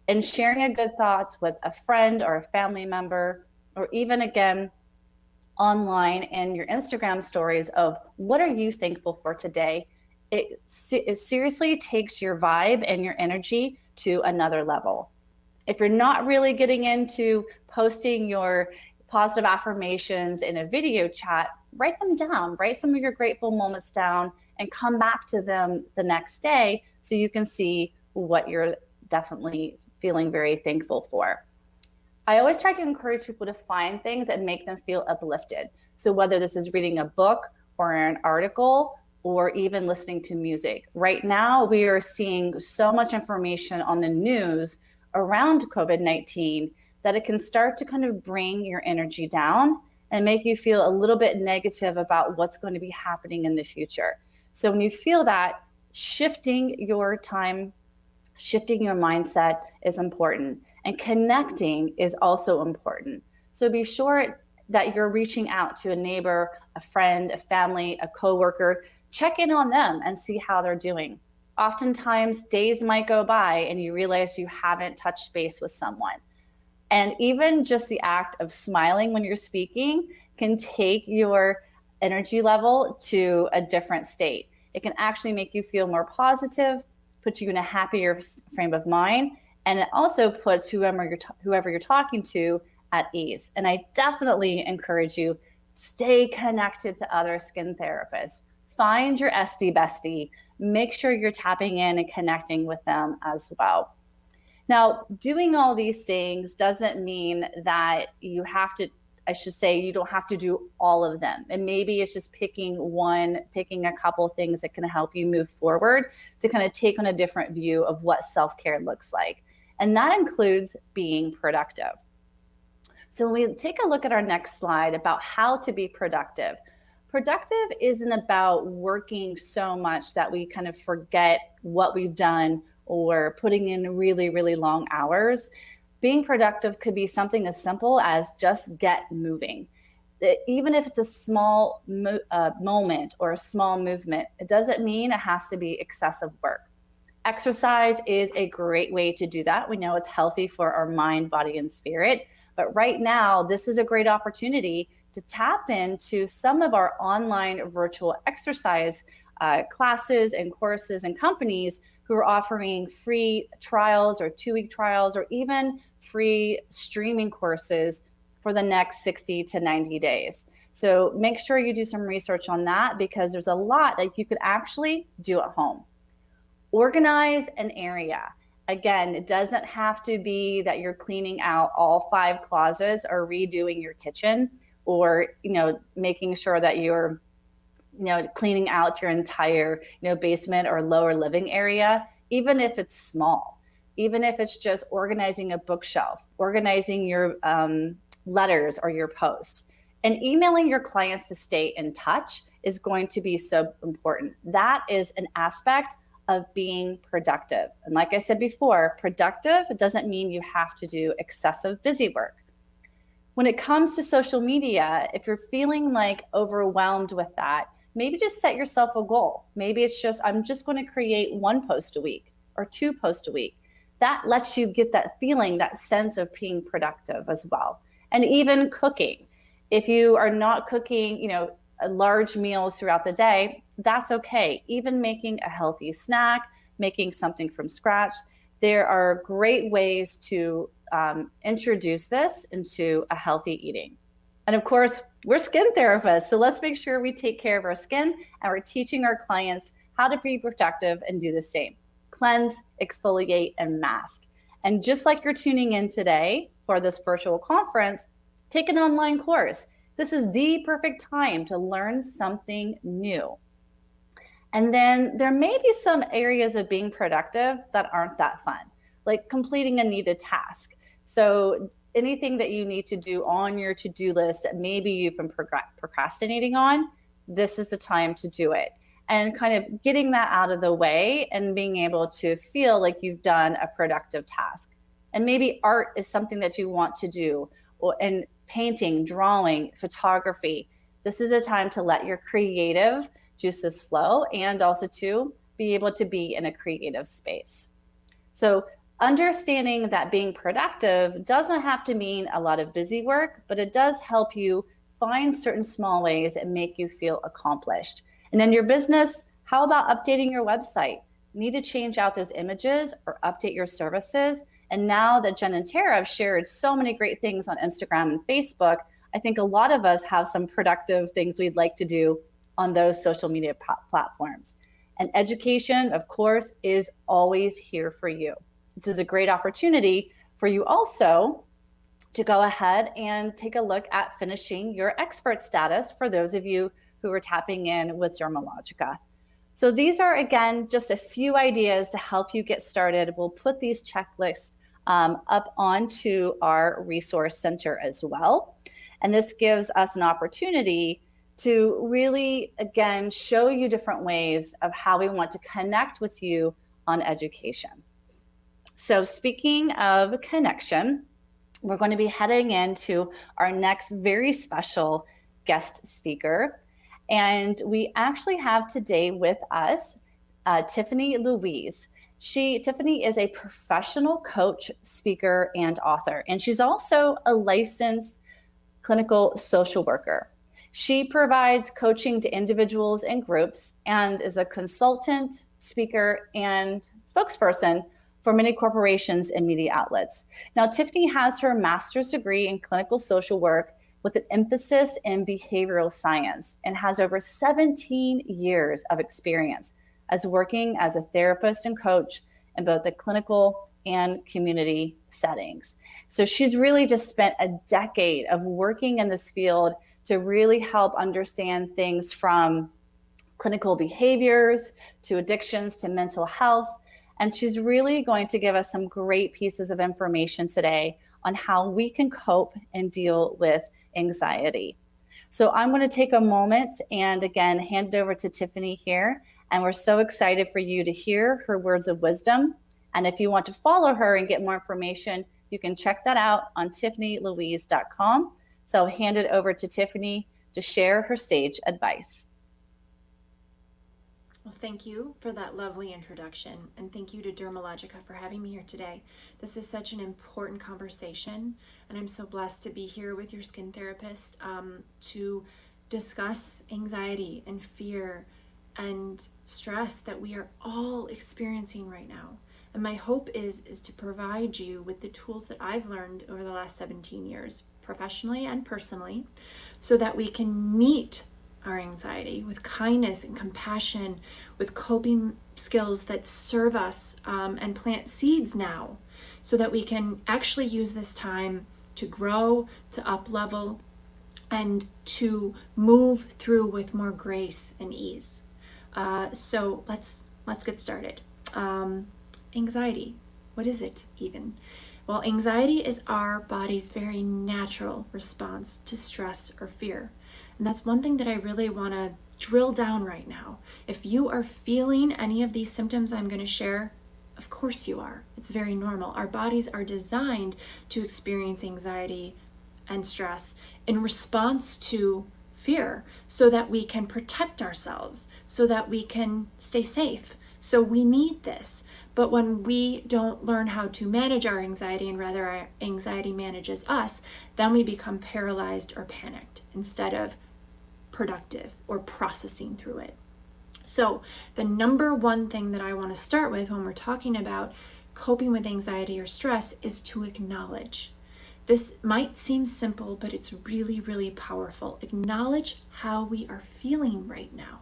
And sharing a good thoughts with a friend or a family member, or even again, online in your Instagram stories of what are you thankful for today, it seriously takes your vibe and your energy to another level. If you're not really getting into posting your positive affirmations in a video chat, write them down, write some of your grateful moments down and come back to them the next day so you can see what you're definitely feeling very thankful for. I always try to encourage people to find things that make them feel uplifted. So whether this is reading a book or an article or even listening to music. Right now, we are seeing so much information on the news around COVID-19 that it can start to kind of bring your energy down and make you feel a little bit negative about what's going to be happening in the future. So when you feel that, shifting your time, shifting your mindset is important. And connecting is also important. So be sure that you're reaching out to a neighbor, a friend, a family, a coworker. Check in on them and see how they're doing. Oftentimes, days might go by and you realize you haven't touched base with someone. And even just the act of smiling when you're speaking can take your energy level to a different state. It can actually make you feel more positive, put you in a happier frame of mind, and it also puts whoever you're talking to at ease. And I definitely encourage you, stay connected to other skin therapists. Find your SD bestie. Make sure you're tapping in and connecting with them as well. Now, doing all these things doesn't mean that you have to, you don't have to do all of them. And maybe it's just picking a couple of things that can help you move forward to kind of take on a different view of what self-care looks like. And that includes being productive. So when we take a look at our next slide about how to be productive. Productive isn't about working so much that we kind of forget what we've done or putting in really, really long hours. Being productive could be something as simple as just get moving. Even if it's a small moment or a small movement, it doesn't mean it has to be excessive work. Exercise is a great way to do that. We know it's healthy for our mind, body, and spirit. But right now, this is a great opportunity to tap into some of our online virtual exercise classes and courses and companies who are offering free trials or 2-week trials or even free streaming courses for the next 60 to 90 days. So make sure you do some research on that, because there's a lot that you could actually do at home. Organize an area. Again, it doesn't have to be that you're cleaning out all 5 closets or redoing your kitchen, or making sure that you're cleaning out your entire basement or lower living area. Even if it's small, even if it's just organizing a bookshelf, organizing your letters or your post, and emailing your clients to stay in touch is going to be so important. That is an aspect of being productive. And like I said before, productive doesn't mean you have to do excessive busy work. When it comes to social media, if you're feeling like overwhelmed with that, maybe just set yourself a goal. Maybe it's just, I'm just going to create 1 post a week or 2 posts a week. That lets you get that feeling, that sense of being productive as well. And even cooking. If you are not cooking, large meals throughout the day, that's okay. Even making a healthy snack, making something from scratch, there are great ways to introduce this into a healthy eating. And of course, we're skin therapists, so let's make sure we take care of our skin, and we're teaching our clients how to be productive and do the same. Cleanse, exfoliate, and mask. And just like you're tuning in today for this virtual conference, take an online course. This is the perfect time to learn something new. And then there may be some areas of being productive that aren't that fun, like completing a needed task. So anything that you need to do on your to-do list that maybe you've been procrastinating on, this is the time to do it. And kind of getting that out of the way and being able to feel like you've done a productive task. And maybe art is something that you want to do, and painting, drawing, photography. This is a time to let your creative juices flow, and also to be able to be in a creative space. So understanding that being productive doesn't have to mean a lot of busy work, but it does help you find certain small ways that make you feel accomplished. And in your business, how about updating your website? You need to change out those images or update your services. And now that Jen and Tara have shared so many great things on Instagram and Facebook, I think a lot of us have some productive things we'd like to do on those social media platforms. And education, of course, is always here for you. This is a great opportunity for you also to go ahead and take a look at finishing your expert status for those of you who are tapping in with Dermalogica. So these are, again, just a few ideas to help you get started. We'll put these checklists up onto our resource center as well. And this gives us an opportunity to really, again, show you different ways of how we want to connect with you on education. So speaking of connection, we're going to be heading into our next very special guest speaker. And we actually have today with us Tiffany Louise. Tiffany is a professional coach, speaker, and author. And she's also a licensed clinical social worker. She provides coaching to individuals and groups and is a consultant, speaker, and spokesperson for many corporations and media outlets. Now, Tiffany has her master's degree in clinical social work with an emphasis in behavioral science and has over 17 years of experience as working as a therapist and coach in both the clinical and community settings. So she's really just spent a decade of working in this field to really help understand things from clinical behaviors to addictions to mental health. And she's really going to give us some great pieces of information today on how we can cope and deal with anxiety. So I'm going to take a moment and again, hand it over to Tiffany here. And we're so excited for you to hear her words of wisdom. And if you want to follow her and get more information, you can check that out on tiffanylouise.com. So I'll hand it over to Tiffany to share her sage advice. Well, thank you for that lovely introduction, and thank you to Dermalogica for having me here today. This is such an important conversation, and I'm so blessed to be here with your skin therapist to discuss anxiety and fear and stress that we are all experiencing right now. And my hope is to provide you with the tools that I've learned over the last 17 years, professionally and personally, so that we can meet our anxiety with kindness and compassion, with coping skills that serve us, and plant seeds now, so that we can actually use this time to grow, to up level, and to move through with more grace and ease. So let's get started. Anxiety, what is it even? Well, anxiety is our body's very natural response to stress or fear. And that's one thing that I really want to drill down right now. If you are feeling any of these symptoms I'm going to share, of course you are. It's very normal. Our bodies are designed to experience anxiety and stress in response to fear, so that we can protect ourselves, so that we can stay safe. So we need this. But when we don't learn how to manage our anxiety, and rather our anxiety manages us, then we become paralyzed or panicked instead of productive or processing through it. So the number one thing that I want to start with when we're talking about coping with anxiety or stress is to acknowledge. This might seem simple, but it's really, really powerful. Acknowledge how we are feeling right now,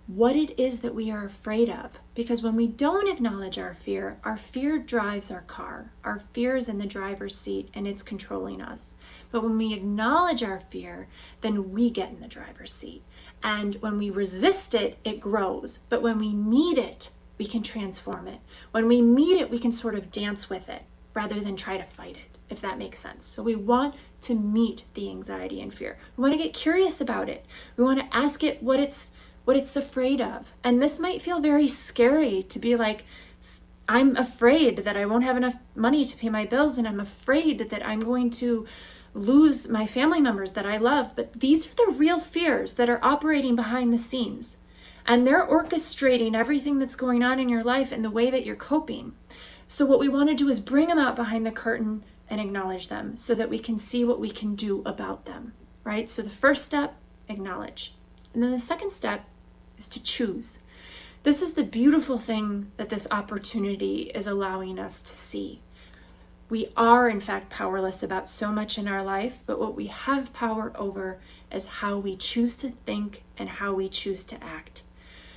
what it is that we are afraid of. Because when we don't acknowledge our fear drives our car. Our fear is in the driver's seat and it's controlling us. But when we acknowledge our fear, then we get in the driver's seat. And when we resist it, it grows. But when we meet it, we can transform it. When we meet it, we can sort of dance with it rather than try to fight it, if that makes sense. So we want to meet the anxiety and fear. We want to get curious about it. We want to ask it what it's afraid of. And this might feel very scary to be like, I'm afraid that I won't have enough money to pay my bills, and I'm afraid that I'm going to lose my family members that I love. But these are the real fears that are operating behind the scenes. And they're orchestrating everything that's going on in your life and the way that you're coping. So what we want to do is bring them out behind the curtain and acknowledge them so that we can see what we can do about them, right? So the first step, acknowledge. And then the second step is to choose. This is the beautiful thing that this opportunity is allowing us to see. We are, in fact, powerless about so much in our life, but what we have power over is how we choose to think and how we choose to act.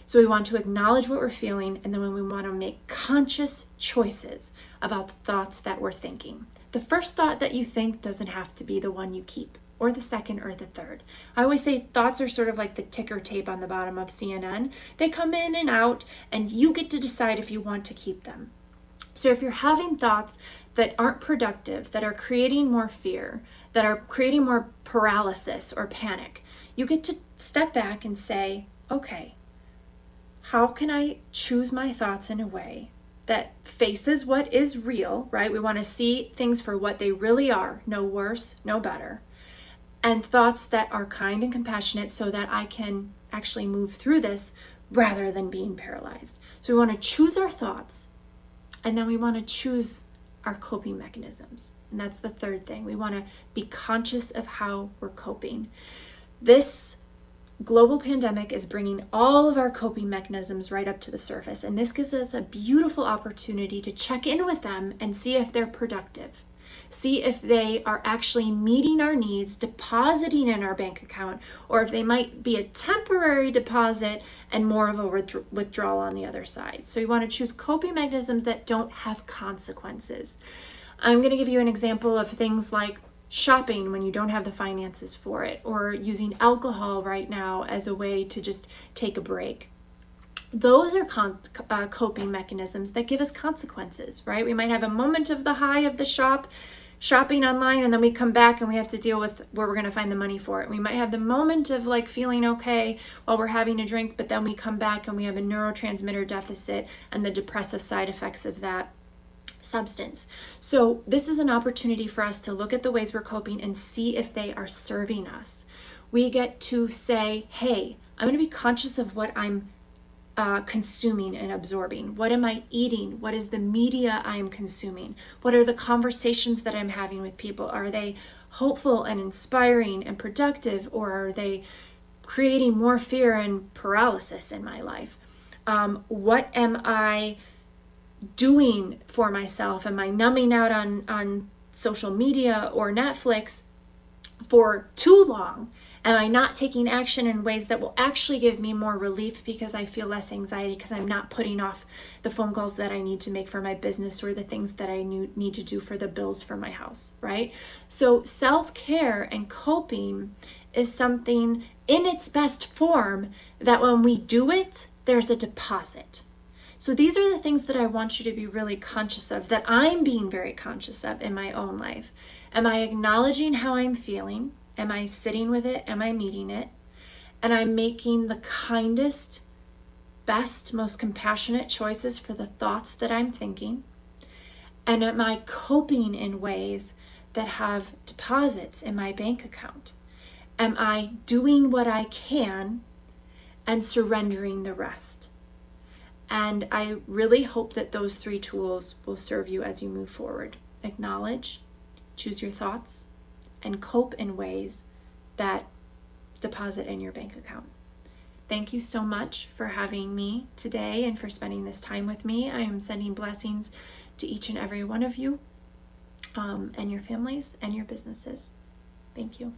So we want to acknowledge what we're feeling, and then we want to make conscious choices about the thoughts that we're thinking. The first thought that you think doesn't have to be the one you keep, or the second or the third. I always say thoughts are sort of like the ticker tape on the bottom of CNN. They come in and out, and you get to decide if you want to keep them. So if you're having thoughts that aren't productive, that are creating more fear, that are creating more paralysis or panic, you get to step back and say, okay, how can I choose my thoughts in a way that faces what is real, right? We want to see things for what they really are, no worse, no better. And thoughts that are kind and compassionate so that I can actually move through this rather than being paralyzed. So we want to choose our thoughts, and then we want to choose our coping mechanisms. And that's the third thing. We want to be conscious of how we're coping. This global pandemic is bringing all of our coping mechanisms right up to the surface. And this gives us a beautiful opportunity to check in with them and see if they're productive. See if they are actually meeting our needs, depositing in our bank account, or if they might be a temporary deposit and more of a withdrawal on the other side. So you want to choose coping mechanisms that don't have consequences. I'm going to give you an example of things like shopping when you don't have the finances for it, or using alcohol right now as a way to just take a break. Those are coping mechanisms that give us consequences, right? We might have a moment of the high of the shopping online, and then we come back and we have to deal with where we're going to find the money for it. We might have the moment of like feeling okay while we're having a drink, but then we come back and we have a neurotransmitter deficit and the depressive side effects of that substance. So this is an opportunity for us to look at the ways we're coping and see if they are serving us. We get to say, hey, I'm going to be conscious of what I'm consuming and absorbing? What am I eating? What is the media I am consuming? What are the conversations that I'm having with people? Are they hopeful and inspiring and productive, or are they creating more fear and paralysis in my life? What am I doing for myself? Am I numbing out on social media or Netflix for too long? Am I not taking action in ways that will actually give me more relief because I feel less anxiety because I'm not putting off the phone calls that I need to make for my business or the things that I need to do for the bills for my house, right? So self-care and coping is something in its best form that when we do it, there's a deposit. So these are the things that I want you to be really conscious of, that I'm being very conscious of in my own life. Am I acknowledging how I'm feeling? Am I sitting with it? Am I meeting it? And I'm making the kindest, best, most compassionate choices for the thoughts that I'm thinking? And am I coping in ways that have deposits in my bank account? Am I doing what I can and surrendering the rest? And I really hope that those 3 tools will serve you as you move forward. Acknowledge, choose your thoughts, and cope in ways that deposit in your bank account. Thank you so much for having me today and for spending this time with me. I am sending blessings to each and every one of you, and your families and your businesses. Thank you.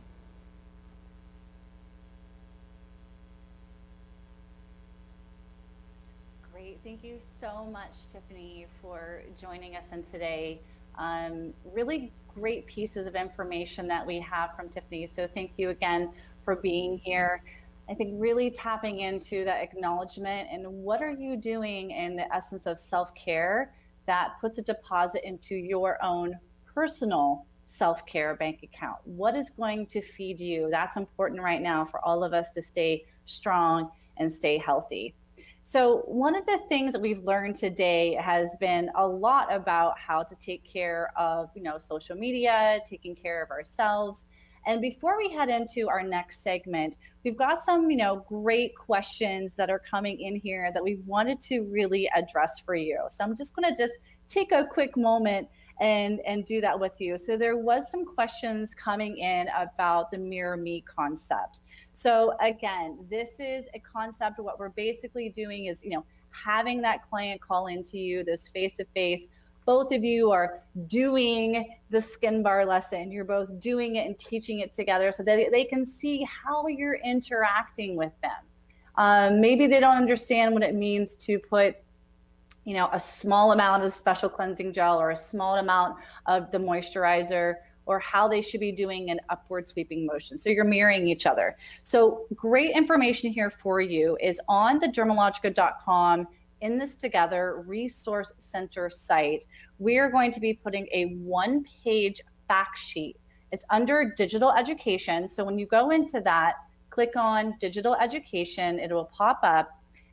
Great. Thank you so much, Tiffany, for joining us in today. Really great pieces of information that we have from Tiffany. So thank you again for being here. I think really tapping into that acknowledgement and what are you doing in the essence of self-care that puts a deposit into your own personal self-care bank account. What is going to feed you? That's important right now for all of us to stay strong and stay healthy. So one of the things that we've learned today has been a lot about how to take care of, social media, taking care of ourselves. And before we head into our next segment, we've got some, great questions that are coming in here that we wanted to really address for you. So I'm just going to take a quick moment and do that with you. So there was some questions coming in about the Mirror Me concept. So again, this is a concept of what we're basically doing is, having that client call into you, this face-to-face. Both of you are doing the skin bar lesson. You're both doing it and teaching it together so that they can see how you're interacting with them. Maybe they don't understand what it means to put a small amount of special cleansing gel or a small amount of the moisturizer, or how they should be doing an upward sweeping motion. So you're mirroring each other. So great information here for you is on the Dermalogica.com in this together resource center site. We are going to be putting a 1-page fact sheet. It's under digital education. So when you go into that, click on digital education, it will pop up.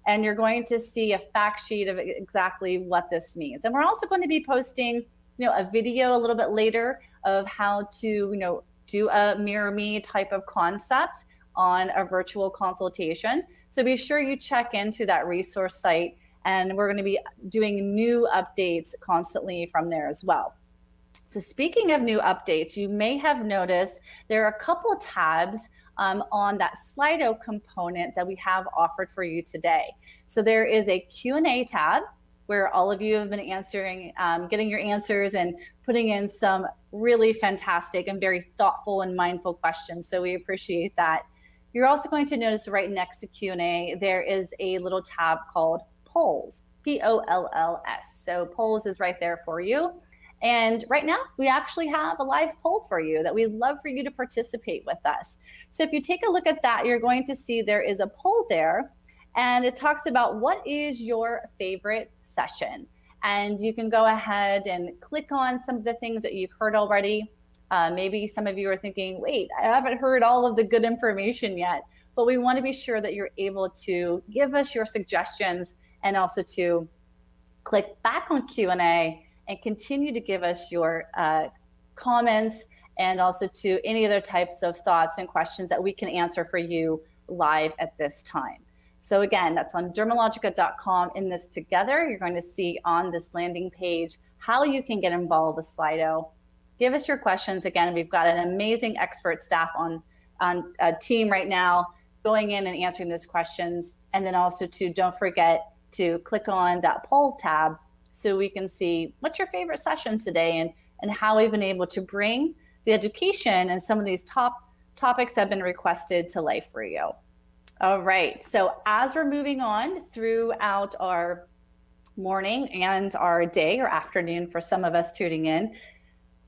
And you're going to see a fact sheet of exactly what this means. And we're also going to be posting, a video a little bit later of how to, do a Mirror Me type of concept on a virtual consultation. So be sure you check into that resource site, and we're going to be doing new updates constantly from there as well. So speaking of new updates, you may have noticed there are a couple of tabs on that Slido component that we have offered for you today. So there is a Q&A tab where all of you have been answering, getting your answers and putting in some really fantastic and very thoughtful and mindful questions. So we appreciate that. You're also going to notice right next to Q&A, there is a little tab called Polls, Polls. So Polls is right there for you. And right now, we actually have a live poll for you that we'd love for you to participate with us. So if you take a look at that, you're going to see there is a poll there, and it talks about what is your favorite session. And you can go ahead and click on some of the things that you've heard already. Maybe some of you are thinking, wait, I haven't heard all of the good information yet. But we want to be sure that you're able to give us your suggestions and also to click back on Q&A and continue to give us your comments and also to any other types of thoughts and questions that we can answer for you live at this time. So again, that's on Dermalogica.com. In this together, you're going to see on this landing page how you can get involved with Slido. Give us your questions. Again, we've got an amazing expert staff on a team right now going in and answering those questions. And then also don't forget to click on that poll tab so we can see what's your favorite session today and how we've been able to bring the education and some of these top topics have been requested to life for you. All right, so as we're moving on throughout our morning and our day or afternoon for some of us tuning in,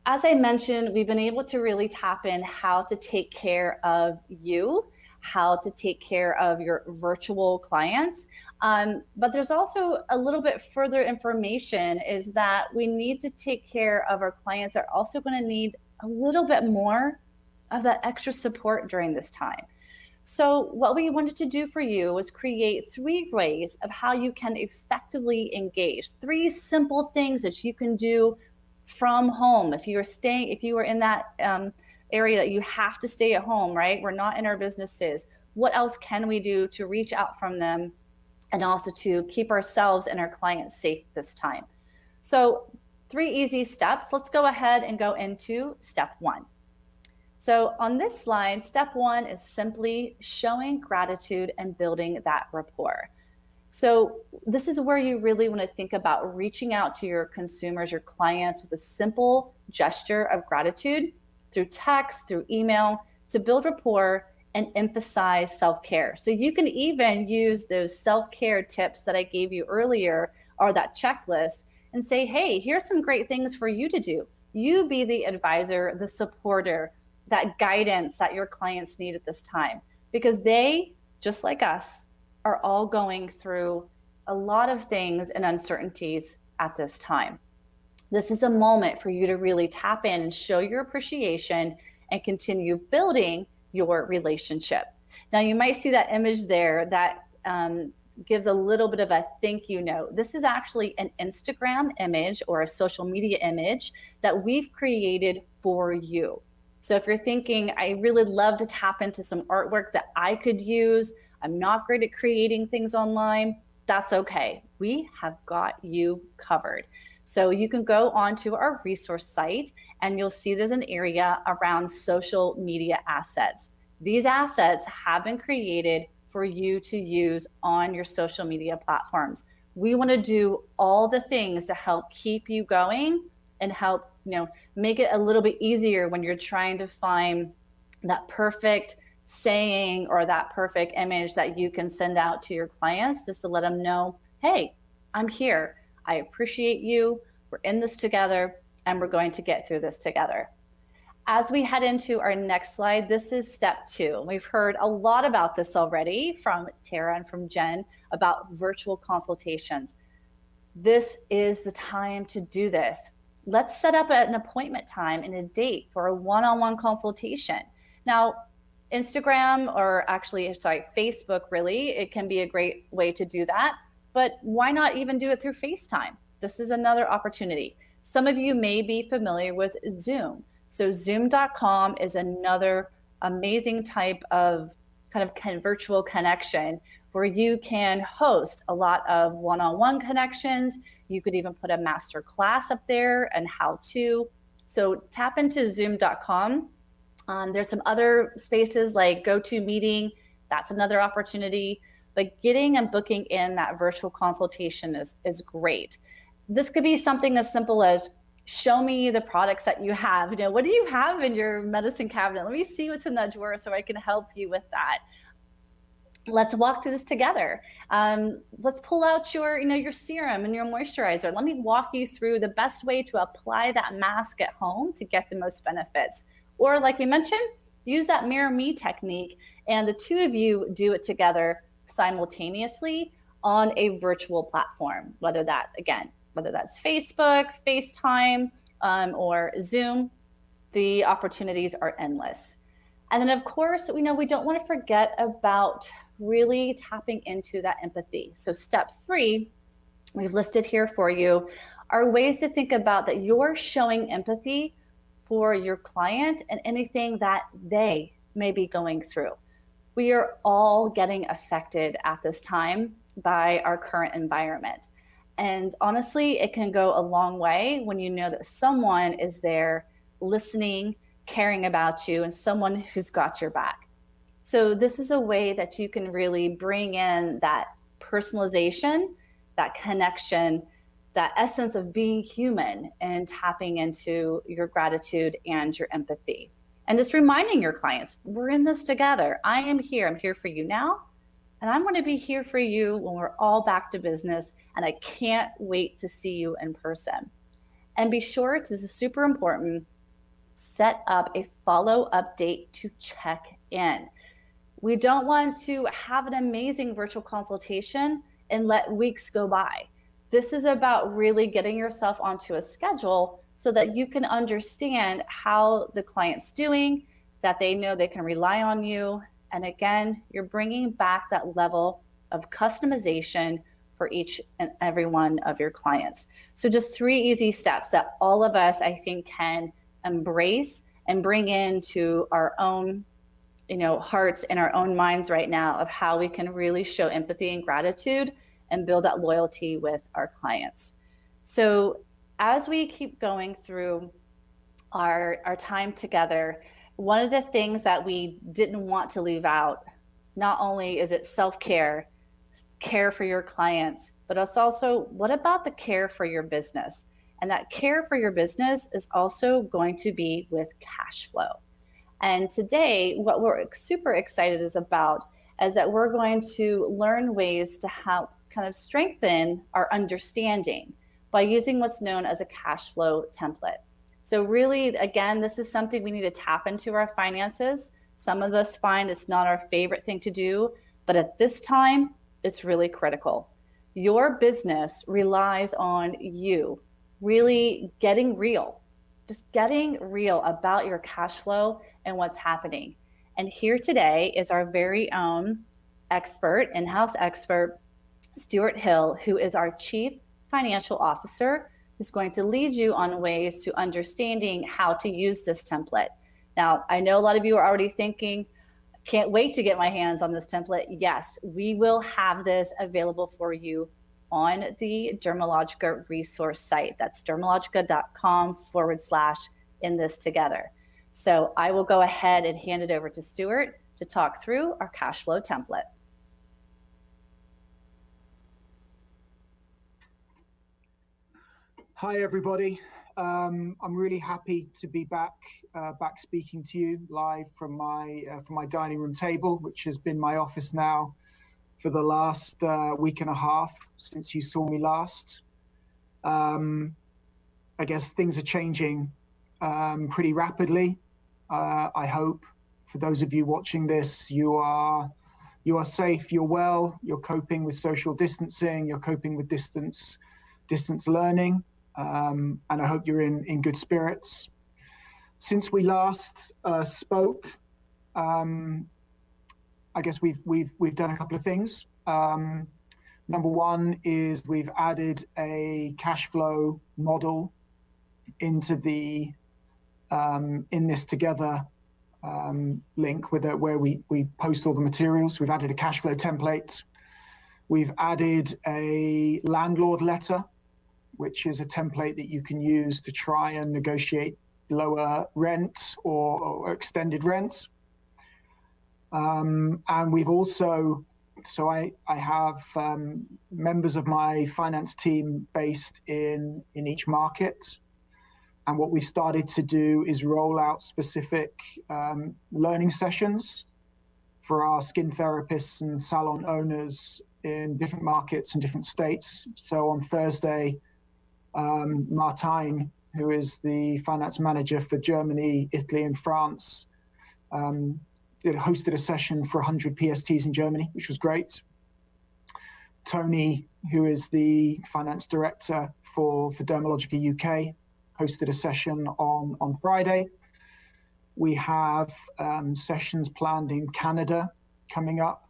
as I mentioned, we've been able to really tap in how to take care of you, how to take care of your virtual clients. But there's also a little bit further information is that we need to take care of our clients that are also going to need a little bit more of that extra support during this time. So what we wanted to do for you was create 3 ways of how you can effectively engage, 3 simple things that you can do from home. If you are in that area that you have to stay at home, right? We're not in our businesses. What else can we do to reach out from them and also to keep ourselves and our clients safe this time? So 3 easy steps. Let's go ahead and go into step 1. So on this slide, step 1 is simply showing gratitude and building that rapport. So this is where you really want to think about reaching out to your consumers, your clients, with a simple gesture of gratitude through text, through email, to build rapport and emphasize self-care. So you can even use those self-care tips that I gave you earlier or that checklist and say, hey, here's some great things for you to do. You be the advisor, the supporter, that guidance that your clients need at this time, because they, just like us, are all going through a lot of things and uncertainties at this time. This is a moment for you to really tap in and show your appreciation and continue building your relationship. Now, you might see that image there that gives a little bit of a thank you note. This is actually an Instagram image or a social media image that we've created for you. So if you're thinking, I really love to tap into some artwork that I could use, I'm not great at creating things online, that's okay. We have got you covered. So you can go onto our resource site and you'll see there's an area around social media assets. These assets have been created for you to use on your social media platforms. We want to do all the things to help keep you going and help, make it a little bit easier when you're trying to find that perfect saying or that perfect image that you can send out to your clients just to let them know, hey, I'm here. I appreciate you. We're in this together and we're going to get through this together. As we head into our next slide, this is step 2. We've heard a lot about this already from Tara and from Jen about virtual consultations. This is the time to do this. Let's set up an appointment time and a date for a one-on-one consultation. Now, Facebook, really, it can be a great way to do that, but why not even do it through FaceTime? This is another opportunity. Some of you may be familiar with Zoom. So zoom.com is another amazing type of kind of virtual connection where you can host a lot of one-on-one connections. You could even put a master class up there and how to. So tap into zoom.com. There's some other spaces like GoToMeeting. That's another opportunity. But getting and booking in that virtual consultation is great. This could be something as simple as show me the products that you have. What do you have in your medicine cabinet? Let me see what's in that drawer so I can help you with that. Let's walk through this together. Let's pull out your serum and your moisturizer. Let me walk you through the best way to apply that mask at home to get the most benefits. Or like we mentioned, use that mirror me technique and the 2 of you do it together simultaneously on a virtual platform, whether that's Facebook, FaceTime, or Zoom. The opportunities are endless. And then of course, we don't want to forget about really tapping into that empathy. So step 3, we've listed here for you, are ways to think about that you're showing empathy for your client and anything that they may be going through. We are all getting affected at this time by our current environment. And honestly, it can go a long way when you know that someone is there listening, caring about you, and someone who's got your back. So this is a way that you can really bring in that personalization, that connection, that essence of being human and tapping into your gratitude and your empathy. And just reminding your clients, we're in this together. I am here. I'm here for you now. And I'm going to be here for you when we're all back to business. And I can't wait to see you in person. And be sure, this is super important, set up a follow-up date to check in. We don't want to have an amazing virtual consultation and let weeks go by. This is about really getting yourself onto a schedule so that you can understand how the client's doing, that they know they can rely on you. And again, you're bringing back that level of customization for each and every one of your clients. So just 3 easy steps that all of us, I think, can embrace and bring into our own hearts and our own minds right now of how we can really show empathy and gratitude and build that loyalty with our clients. So as we keep going through our time together, one of the things that we didn't want to leave out, not only is it self-care, care for your clients, but it's also, what about the care for your business? And that care for your business is also going to be with cash flow. And today, what we're super excited is that we're going to learn ways to help kind of strengthen our understanding by using what's known as a cash flow template. So really, again, this is something we need to tap into our finances. Some of us find it's not our favorite thing to do, but at this time, it's really critical. Your business relies on you really getting real, just getting real about your cash flow and what's happening. And here today is our very own expert, in-house expert, Stuart Hill, who is our Chief Financial Officer, who's going to lead you on ways to understanding how to use this template. Now, I know a lot of you are already thinking, can't wait to get my hands on this template. Yes, we will have this available for you on the Dermalogica resource site. That's dermalogica.com/inthistogether. So I will go ahead and hand it over to Stuart to talk through our cash flow template. Hi, everybody. I'm really happy to be back speaking to you live from my dining room table, which has been my office now for the last week and a half since you saw me last. I guess things are changing pretty rapidly. I hope for those of you watching this, you are safe, you're well, you're coping with social distancing, you're coping with distance learning. And I hope you're in good spirits. Since we last spoke, I guess we've done a couple of things. Number one is we've added a cash flow model into the In This Together link where we post all the materials. We've added a cash flow template. We've added a landlord letter, which is a template that you can use to try and negotiate lower rent or extended rent. And we've also, so I have members of my finance team based in each market. And what we've started to do is roll out specific learning sessions for our skin therapists and salon owners in different markets and different states. So on Thursday, Martijn, who is the finance manager for Germany, Italy, and France, hosted a session for 100 PSTs in Germany, which was great. Tony, who is the finance director for Dermalogica UK, hosted a session on Friday. We have sessions planned in Canada coming up,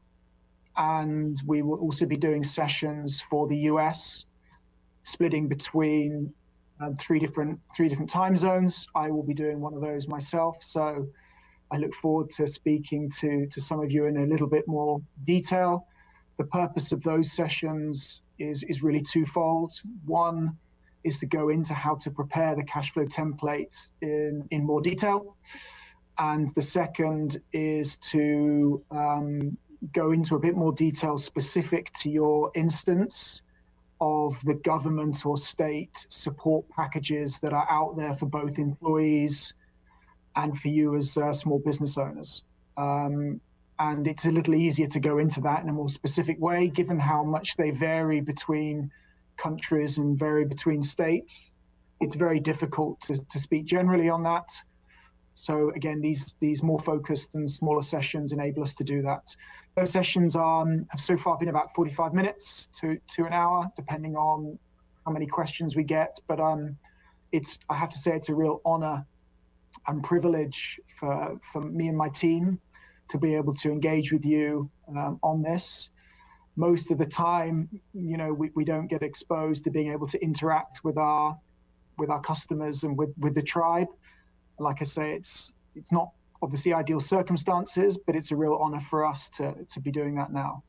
and we will also be doing sessions for the US, splitting between three different time zones. I will be doing one of those myself. So I look forward to speaking to some of you in a little bit more detail. The purpose of those sessions is really twofold. One is to go into how to prepare the cash flow template in more detail. And the second is to go into a bit more detail specific to your instance of the government or state support packages that are out there for both employees and for you as small business owners. And it's a little easier to go into that in a more specific way, given how much they vary between countries and vary between states. It's very difficult to speak generally on that. So again, these more focused and smaller sessions enable us to do that. Those sessions have so far been about 45 minutes to an hour, depending on how many questions we get. But I have to say, it's a real honor and privilege for me and my team to be able to engage with you on this. Most of the time, we don't get exposed to being able to interact with our customers and with the tribe. Like I say, it's not obviously ideal circumstances, but it's a real honor for us to be doing that now.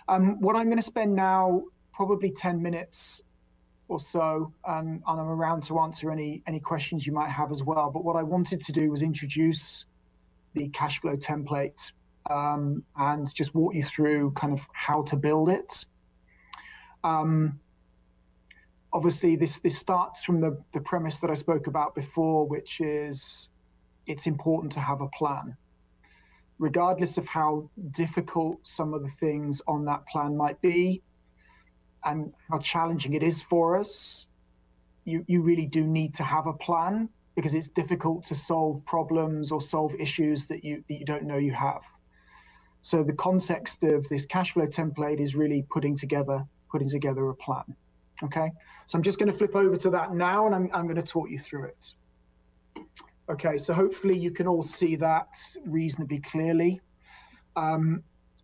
What I'm going to spend now, probably 10 minutes or so, and I'm around to answer any questions you might have as well. But what I wanted to do was introduce the cash flow template and just walk you through kind of how to build it. Obviously, this starts from the premise that I spoke about before, which is it's important to have a plan. Regardless of how difficult some of the things on that plan might be and how challenging it is for us, you really do need to have a plan, because it's difficult to solve problems or solve issues that you don't know you have. So the context of this cash flow template is really putting together a plan. Okay, so I'm just going to flip over to that now, and I'm going to talk you through it. Okay, so hopefully you can all see that reasonably clearly.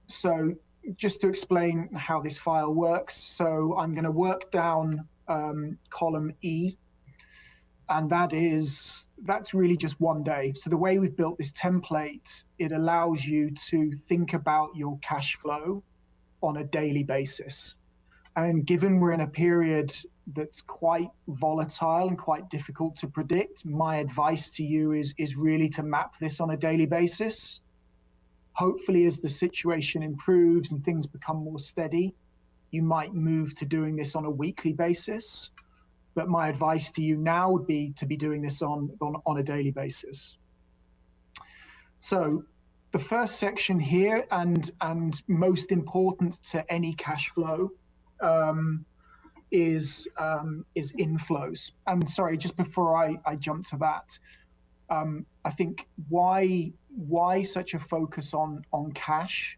So just to explain how this file works, so I'm going to work down column E, and that's really just one day. So the way we've built this template, it allows you to think about your cash flow on a daily basis. And given we're in a period that's quite volatile and quite difficult to predict, my advice to you is really to map this on a daily basis. Hopefully, as the situation improves and things become more steady, you might move to doing this on a weekly basis. But my advice to you now would be to be doing this on a daily basis. So the first section here, and most important to any cash flow, is inflows. And sorry, just before I jump to that, I think why such a focus on cash?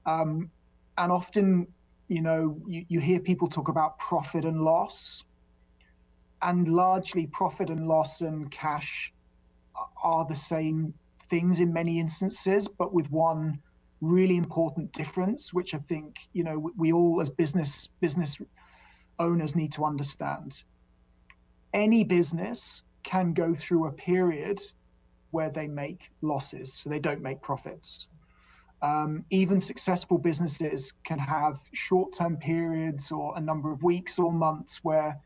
And often, you hear people talk about profit and loss, and largely profit and loss and cash are the same things in many instances, but with one really important difference, which I think we all as business owners need to understand. Any business can go through a period where they make losses, so they don't make profits. Even successful businesses can have short-term periods or a number of weeks or months where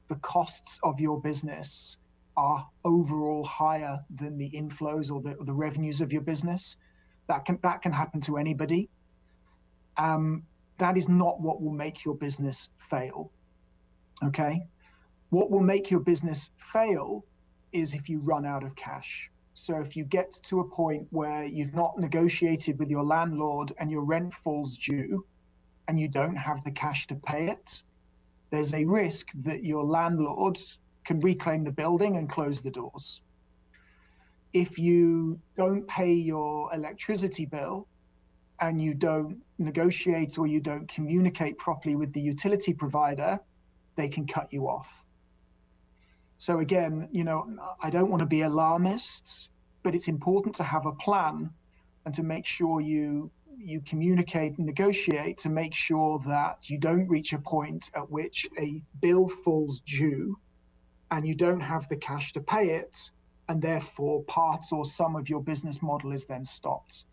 the costs of your business are overall higher than the inflows or the revenues of your business. That can happen to anybody. That is not what will make your business fail. Okay? What will make your business fail is if you run out of cash. So if you get to a point where you've not negotiated with your landlord and your rent falls due and you don't have the cash to pay it, there's a risk that your landlord can reclaim the building and close the doors. If you don't pay your electricity bill and you don't negotiate or you don't communicate properly with the utility provider, they can cut you off. So again, I don't want to be alarmist, but it's important to have a plan and to make sure you communicate and negotiate to make sure that you don't reach a point at which a bill falls due and you don't have the cash to pay it, and therefore parts or some of your business model is then stopped.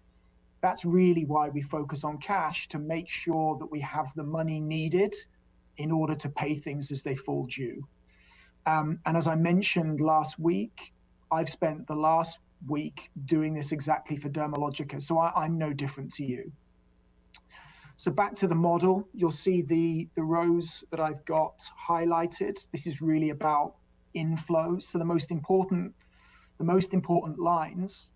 That's really why we focus on cash, to make sure that we have the money needed in order to pay things as they fall due. And as I mentioned last week, I've spent the last week doing this exactly for Dermalogica, so I'm no different to you. So back to the model, you'll see the rows that I've got highlighted. This is really about inflows. So the most important lines,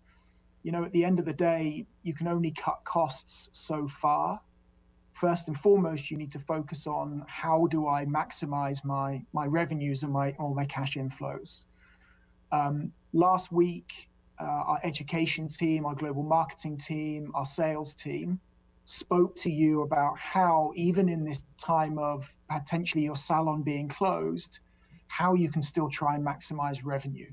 you know, at the end of the day, you can only cut costs so far. First and foremost, you need to focus on how do I maximize my revenues and all my cash inflows. Last week, our education team, our global marketing team, our sales team spoke to you about how, even in this time of potentially your salon being closed, how you can still try and maximize revenue,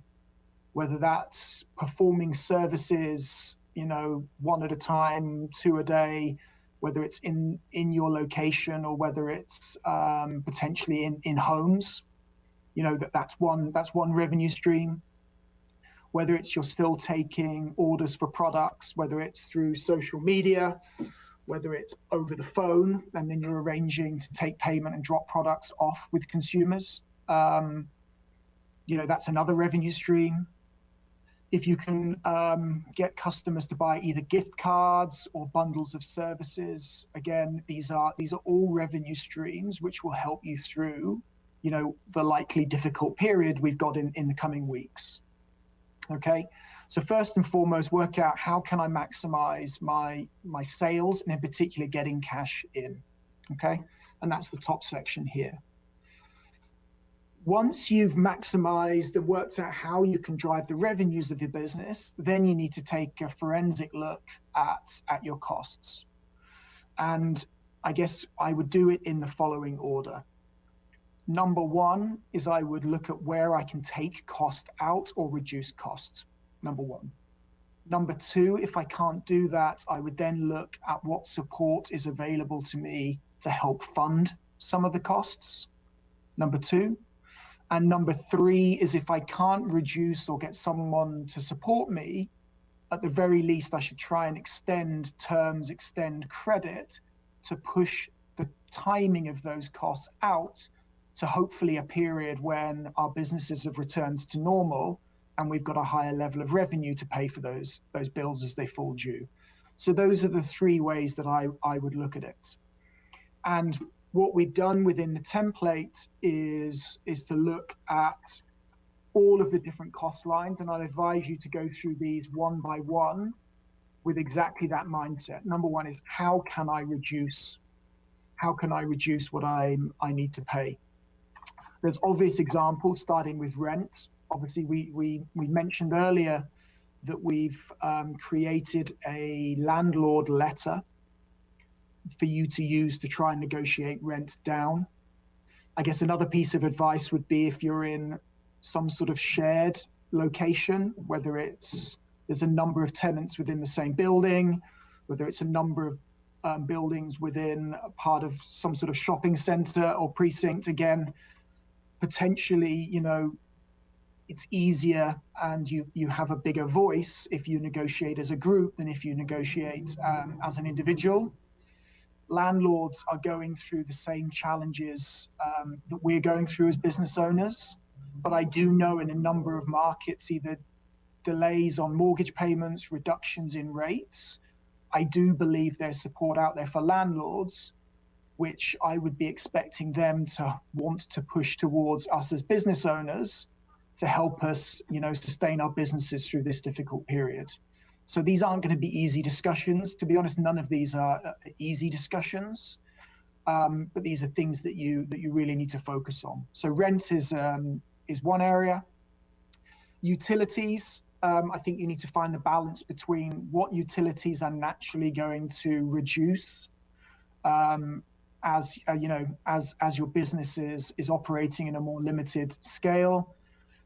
whether that's performing services, you know, one at a time, 2 a day, whether it's in your location or whether it's potentially in homes, you know, that's one revenue stream. Whether it's you're still taking orders for products, whether it's through social media, whether it's over the phone, and then you're arranging to take payment and drop products off with consumers. You know, that's another revenue stream. If you can get customers to buy either gift cards or bundles of services, again, these are all revenue streams which will help you through, you know, the likely difficult period we've got in the coming weeks. Okay, so first and foremost, work out how can I maximize my sales, and in particular getting cash in. Okay, and that's the top section here. Once you've maximized and worked out how you can drive the revenues of your business, then you need to take a forensic look at your costs. And I guess I would do it in the following order. Number one is I would look at where I can take cost out or reduce costs, number one. Number two, if I can't do that, I would then look at what support is available to me to help fund some of the costs, number two. And number three is if I can't reduce or get someone to support me, at the very least, I should try and extend terms, extend credit to push the timing of those costs out to hopefully a period when our businesses have returned to normal and we've got a higher level of revenue to pay for those bills as they fall due. So those are the three ways that I would look at it. And what we've done within the template is to look at all of the different cost lines, and I'd advise you to go through these one by one with exactly that mindset. Number one is how can I reduce what I need to pay? There's obvious examples, starting with rent. Obviously, we mentioned earlier that we've created a landlord letter for you to use to try and negotiate rent down. I guess another piece of advice would be if you're in some sort of shared location, whether there's a number of tenants within the same building, whether it's a number of buildings within a part of some sort of shopping center or precinct, again, potentially, you know, it's easier and you have a bigger voice if you negotiate as a group than if you negotiate as an individual. Landlords are going through the same challenges that we're going through as business owners. But I do know in a number of markets, either delays on mortgage payments, reductions in rates, I do believe there's support out there for landlords, which I would be expecting them to want to push towards us as business owners to help us, you know, sustain our businesses through this difficult period. So these aren't going to be easy discussions. To be honest, none of these are easy discussions, but these are things that you really need to focus on. So rent is one area. Utilities, I think you need to find the balance between what utilities are naturally going to reduce as your business is operating in a more limited scale.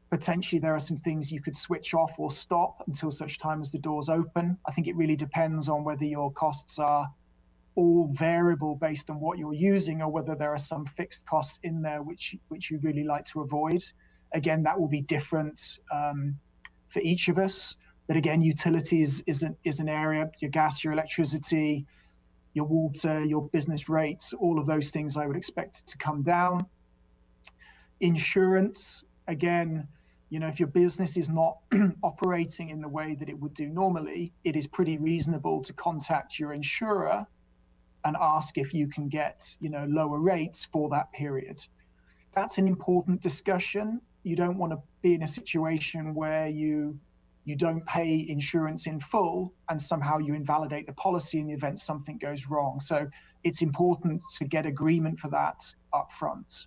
Potentially there are some things you could switch off or stop until such time as the doors open. I think it really depends on whether your costs are all variable based on what you're using or whether there are some fixed costs in there which you really like to avoid. Again, that will be different for each of us. But again, utilities is an area, your gas, your electricity, your water, your business rates, all of those things I would expect to come down. Insurance, again, if your business is not operating in the way that it would do normally, it is pretty reasonable to contact your insurer and ask if you can get, lower rates for that period. That's an important discussion. You don't want to be in a situation where you don't pay insurance in full and somehow you invalidate the policy in the event something goes wrong. So it's important to get agreement for that up front.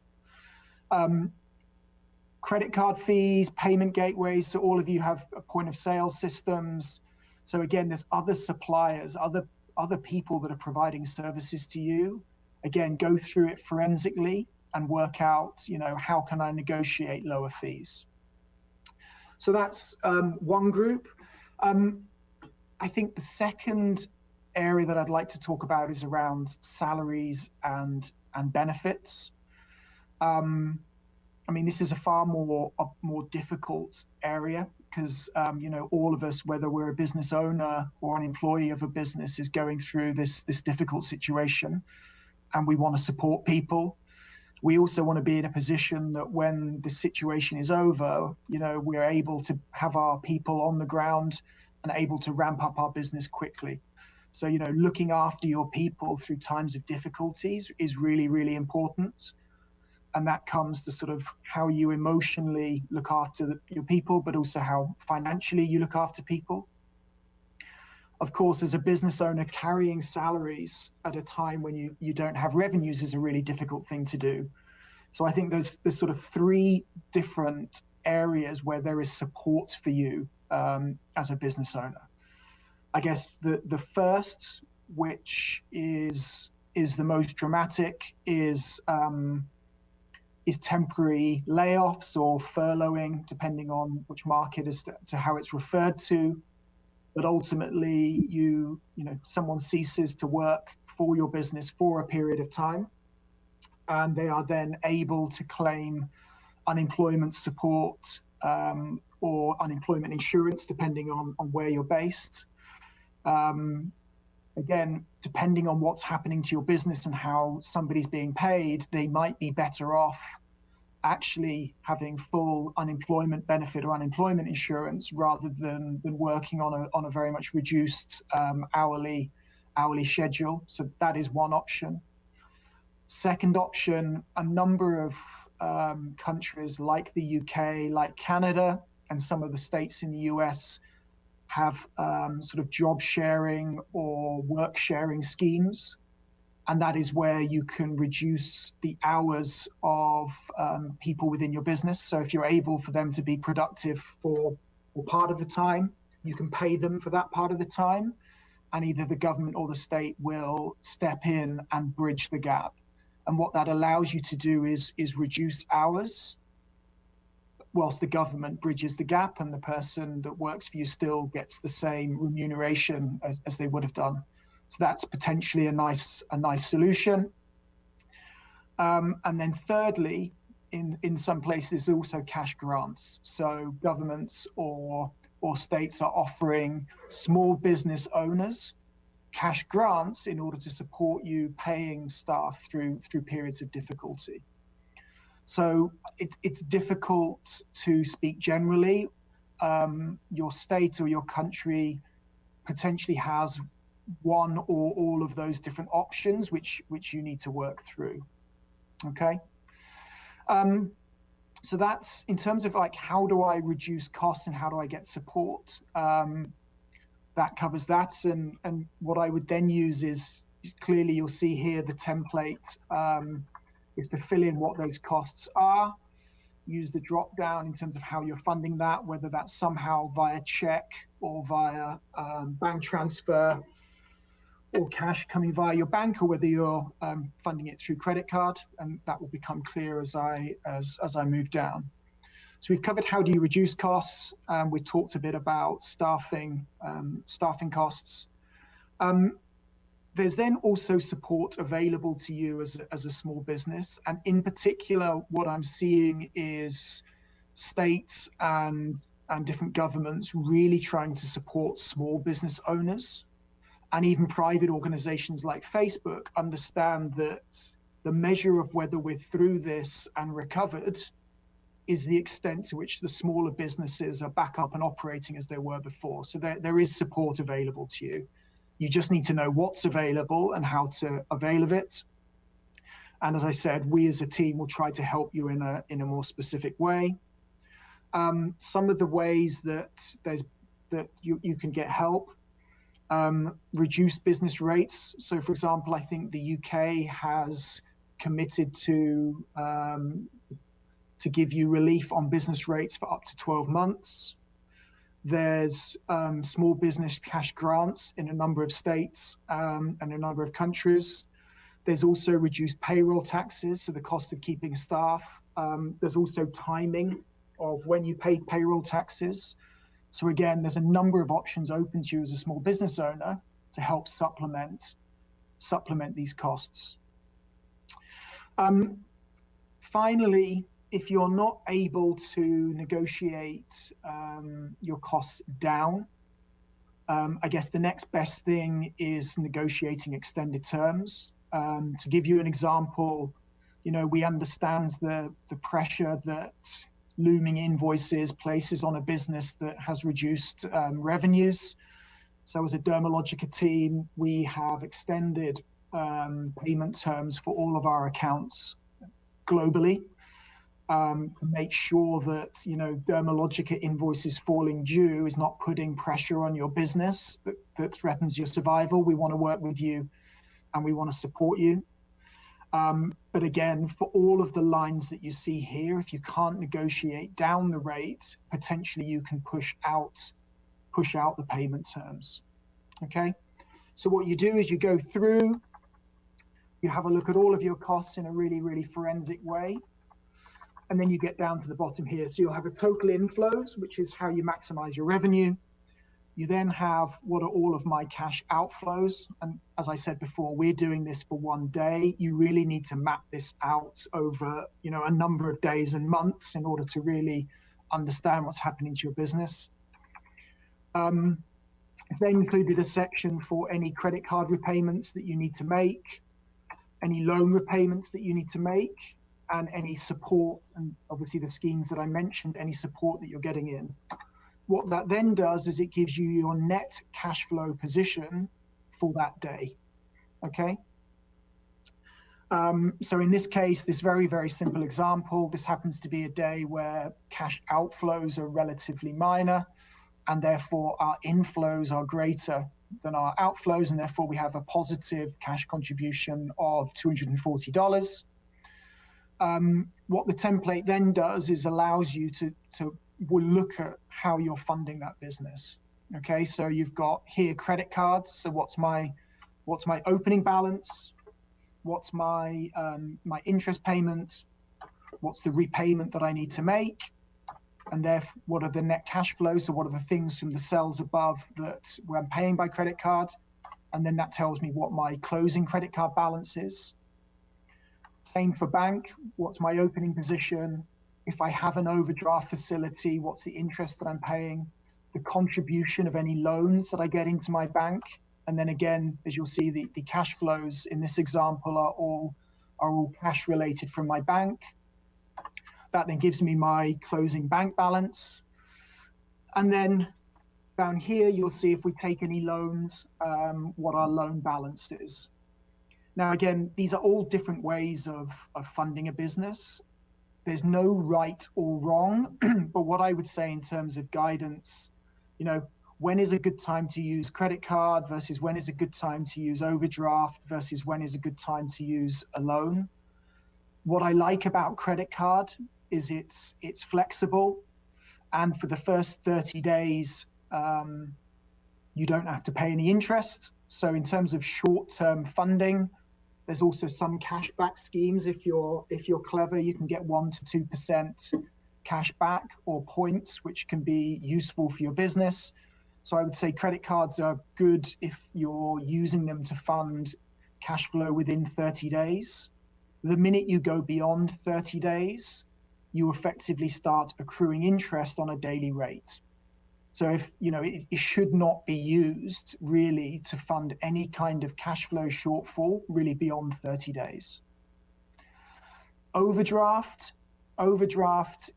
Credit card fees, payment gateways. So all of you have point of sale systems. So again, there's other suppliers, other people that are providing services to you. Again, go through it forensically and work out, how can I negotiate lower fees? So that's one group. I think the second area that I'd like to talk about is around salaries and benefits. This is a far more difficult area because, all of us, whether we're a business owner or an employee of a business, is going through this difficult situation, and we want to support people. We also want to be in a position that when the situation is over, we're able to have our people on the ground and able to ramp up our business quickly. So, looking after your people through times of difficulties is really, really important. And that comes to sort of how you emotionally look after your people, but also how financially you look after people. Of course, as a business owner, carrying salaries at a time when you don't have revenues is a really difficult thing to do. So I think there's sort of three different areas where there is support for you as a business owner. I guess the first, which is the most dramatic, is temporary layoffs or furloughing, depending on which market as to how it's referred to. But ultimately, someone ceases to work for your business for a period of time, and they are then able to claim unemployment support or unemployment insurance, depending on where you're based. Again, depending on what's happening to your business and how somebody's being paid, they might be better off actually having full unemployment benefit or unemployment insurance rather than working on a very much reduced hourly schedule. So that is one option. Second option, a number of countries like the UK, like Canada, and some of the states in the US have sort of job sharing or work sharing schemes. And that is where you can reduce the hours of people within your business. So if you're able for them to be productive for part of the time, you can pay them for that part of the time. And either the government or the state will step in and bridge the gap. And what that allows you to do is reduce hours whilst the government bridges the gap and the person that works for you still gets the same remuneration as they would have done. So that's potentially a nice solution. And then thirdly, in some places also cash grants. So governments or states are offering small business owners cash grants in order to support you paying staff through periods of difficulty. So it's difficult to speak generally. Your state or your country potentially has one or all of those different options, which you need to work through. Okay. So that's in terms of like, how do I reduce costs and how do I get support? That covers that. And what I would then use is clearly you'll see here the template is to fill in what those costs are. Use the drop down in terms of how you're funding that, whether that's somehow via check or via bank transfer or cash coming via your bank, or whether you're funding it through credit card, and that will become clear as I move down. So we've covered how do you reduce costs. We talked a bit about staffing costs. There's then also support available to you as a small business, and in particular, what I'm seeing is states and and different governments really trying to support small business owners. And even private organizations like Facebook understand that the measure of whether we're through this and recovered is the extent to which the smaller businesses are back up and operating as they were before. So there is support available to you. You just need to know what's available and how to avail of it. And as I said, we as a team will try to help you in a more specific way. Some of the ways that you can get help: reduced business rates. So, for example, I think the UK has committed to give you relief on business rates for up to 12 months. There's small business cash grants in a number of states and a number of countries. There's also reduced payroll taxes, so the cost of keeping staff. There's also timing of when you pay payroll taxes. So again, there's a number of options open to you as a small business owner to help supplement these costs. Finally, if you're not able to negotiate your costs down, I guess the next best thing is negotiating extended terms. To give you an example, we understand the pressure that looming invoices places on a business that has reduced revenues. So as a Dermalogica team, we have extended payment terms for all of our accounts globally to make sure that Dermalogica invoices falling due is not putting pressure on your business that threatens your survival. We want to work with you and we want to support you. But again, for all of the lines that you see here, if you can't negotiate down the rate, potentially you can push out the payment terms. Okay, so what you do is you go through, you have a look at all of your costs in a really, really forensic way, and then you get down to the bottom here. So you'll have a total inflows, which is how you maximize your revenue. You then have what are all of my cash outflows. And as I said before, we're doing this for one day. You really need to map this out over, a number of days and months in order to really understand what's happening to your business. I've then included a section for any credit card repayments that you need to make, any loan repayments that you need to make, and any support, and obviously the schemes that I mentioned, any support that you're getting in. What that then does is it gives you your net cash flow position for that day, okay? So in this case, this very, very simple example, this happens to be a day where cash outflows are relatively minor, and therefore our inflows are greater than our outflows, and therefore we have a positive cash contribution of $240. What the template then does is allows you to look at how you're funding that business. Okay, so you've got here credit cards. So what's my opening balance? What's my my interest payment? What's the repayment that I need to make? And therefore, what are the net cash flows? So what are the things from the cells above that where I'm paying by credit card? And then that tells me what my closing credit card balance is. Same for bank. What's my opening position? If I have an overdraft facility, what's the interest that I'm paying? The contribution of any loans that I get into my bank. And then again, as you'll see, the cash flows in this example are all cash related from my bank. That then gives me my closing bank balance. And then down here, you'll see if we take any loans, what our loan balance is. Now, again, these are all different ways of funding a business. There's no right or wrong, but what I would say in terms of guidance, when is a good time to use credit card versus when is a good time to use overdraft versus when is a good time to use a loan. What I like about credit card is it's flexible, and for the first 30 days, you don't have to pay any interest. So in terms of short-term funding, there's also some cashback schemes. If you're clever, you can get 1 to 2% cash back or points, which can be useful for your business. So I would say credit cards are good if you're using them to fund cash flow within 30 days. The minute you go beyond 30 days, you effectively start accruing interest on a daily rate. So if, it should not be used really to fund any kind of cash flow shortfall really beyond 30 days. Overdraft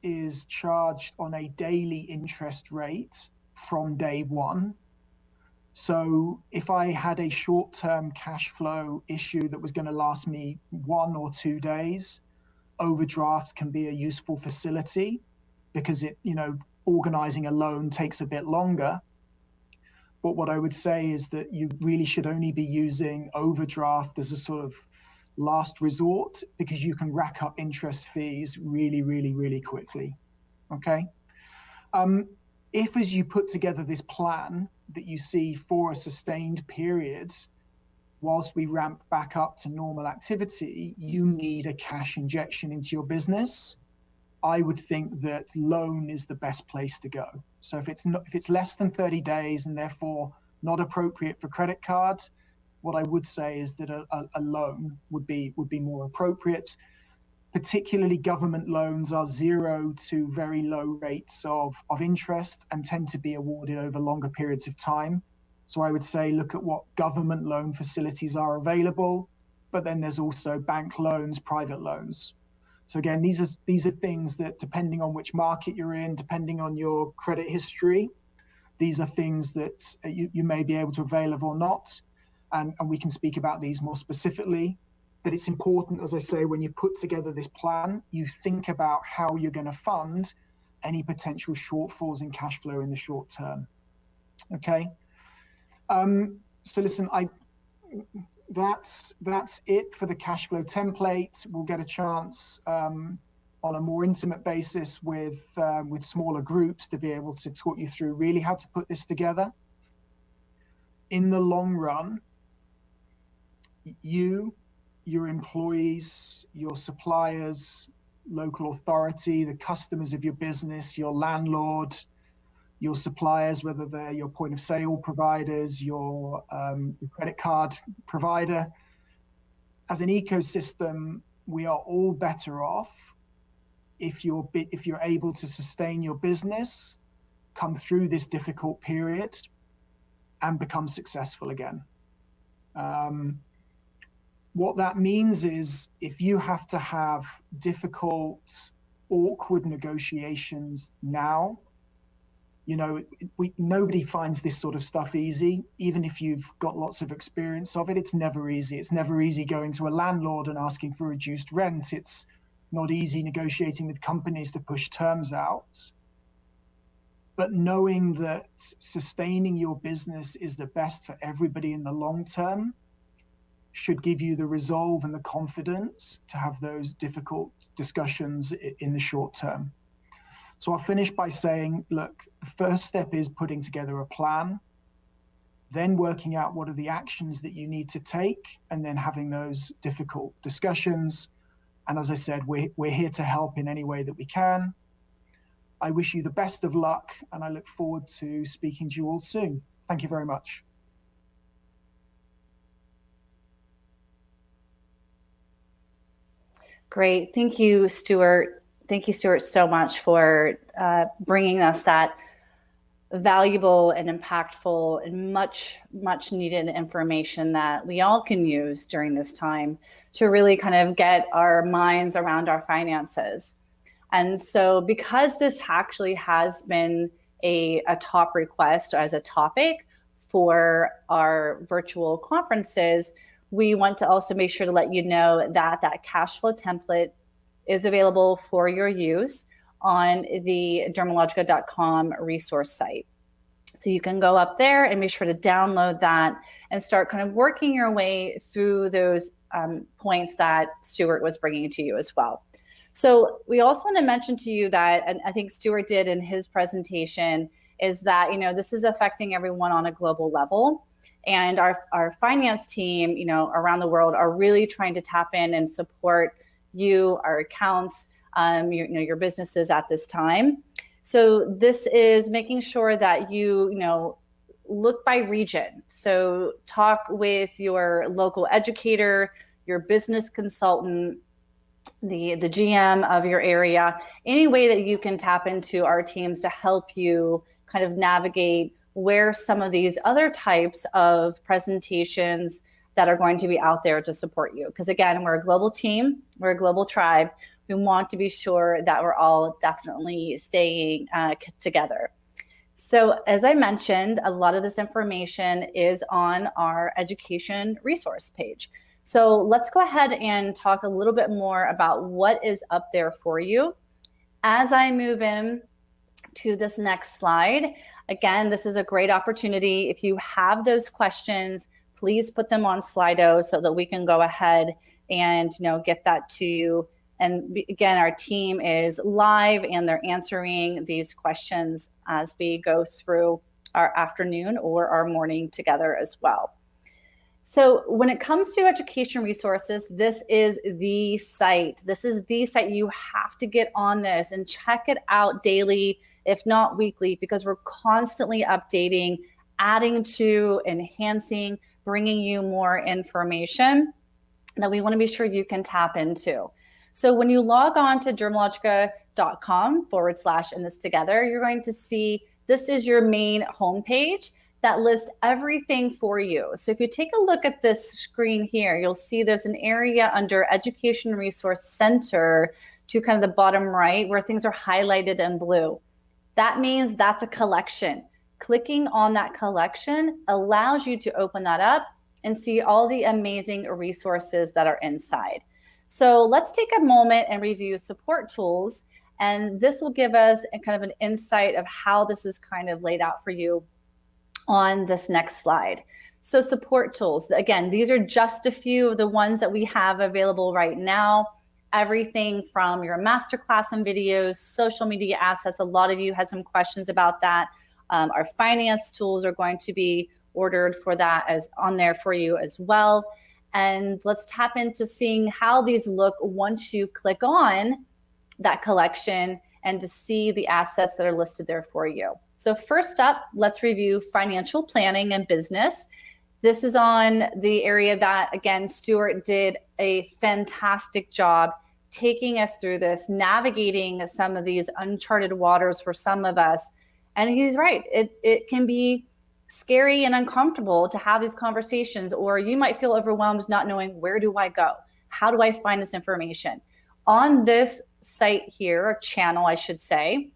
is charged on a daily interest rate from day one. So if I had a short-term cash flow issue that was going to last me 1 or 2 days, overdraft can be a useful facility because organizing a loan takes a bit longer. But what I would say is that you really should only be using overdraft as a sort of last resort, because you can rack up interest fees really, really, really quickly. Okay. If as you put together this plan that you see for a sustained period, whilst we ramp back up to normal activity, you need a cash injection into your business, I would think that loan is the best place to go. So if it's less than 30 days and therefore not appropriate for credit card, what I would say is that a loan would be more appropriate. Particularly government loans are 0 to very low rates of interest and tend to be awarded over longer periods of time. So I would say look at what government loan facilities are available, but then there's also bank loans, private loans. So again, these are things that, depending on which market you're in, depending on your credit history, these are things that you may be able to avail of or not. And we can speak about these more specifically. But it's important, as I say, when you put together this plan, you think about how you're going to fund any potential shortfalls in cash flow in the short term. Okay. So listen, that's it for the cash flow template. We'll get a chance on a more intimate basis with smaller groups to be able to talk you through really how to put this together. In the long run, your employees, your suppliers, local authority, the customers of your business, your landlord, your suppliers, whether they're your point of sale providers, your credit card provider. As an ecosystem, we are all better off if you're able to sustain your business, come through this difficult period, and become successful again. What that means is if you have to have difficult, awkward negotiations now, nobody finds this sort of stuff easy. Even if you've got lots of experience of it, it's never easy. It's never easy going to a landlord and asking for reduced rent. It's not easy negotiating with companies to push terms out. But knowing that sustaining your business is the best for everybody in the long term should give you the resolve and the confidence to have those difficult discussions in the short term. So I'll finish by saying, look, the first step is putting together a plan, then working out what are the actions that you need to take, and then having those difficult discussions. And as I said, we're here to help in any way that we can. I wish you the best of luck, and I look forward to speaking to you all soon. Thank you very much. Great. Thank you, Stuart. Thank you, Stuart, so much for bringing us that valuable and impactful and much, much needed information that we all can use during this time to really kind of get our minds around our finances. And so because this actually has been a top request as a topic for our virtual conferences, we want to also make sure to let you know that that cash flow template is available for your use on the dermalogica.com resource site. So you can go up there and make sure to download that and start kind of working your way through those points that Stuart was bringing to you as well. So we also want to mention to you that, and I think Stuart did in his presentation, is that, this is affecting everyone on a global level. And our finance team, around the world are really trying to tap in and support you, our accounts, your businesses at this time. So this is making sure that you look by region. So talk with your local educator, your business consultant, the GM of your area, any way that you can tap into our teams to help you kind of navigate where some of these other types of presentations that are going to be out there to support you. Because again, we're a global team, we're a global tribe. We want to be sure that we're all definitely staying together. So as I mentioned, a lot of this information is on our education resource page. So let's go ahead and talk a little bit more about what is up there for you. As I move in to this next slide, again, this is a great opportunity. If you have those questions, please put them on Slido so that we can go ahead and get that to you. And again, our team is live and they're answering these questions as we go through our afternoon or our morning together as well. So when it comes to education resources, this is the site. This is the site. You have to get on this and check it out daily, if not weekly, because we're constantly updating, adding to, enhancing, bringing you more information that we want to be sure you can tap into. So when you log on to dermalogica.com/in this together, you're going to see this is your main homepage that lists everything for you. So if you take a look at this screen here, you'll see there's an area under Education Resource Center to kind of the bottom right where things are highlighted in blue. That means that's a collection. Clicking on that collection allows you to open that up and see all the amazing resources that are inside. So let's take a moment and review support tools. And this will give us a kind of an insight of how this is kind of laid out for you on this next slide. So support tools, again, these are just a few of the ones that we have available right now. Everything from your masterclass and videos, social media assets. A lot of you had some questions about that. Our finance tools are going to be ordered for that as on there for you as well. And let's tap into seeing how these look once you click on that collection and to see the assets that are listed there for you. So first up, let's review financial planning and business. This is on the area that, again, Stuart did a fantastic job taking us through this, navigating some of these uncharted waters for some of us. And he's right, it can be scary and uncomfortable to have these conversations, or you might feel overwhelmed not knowing, where do I go? How do I find this information? On this site here, or channel, I should say,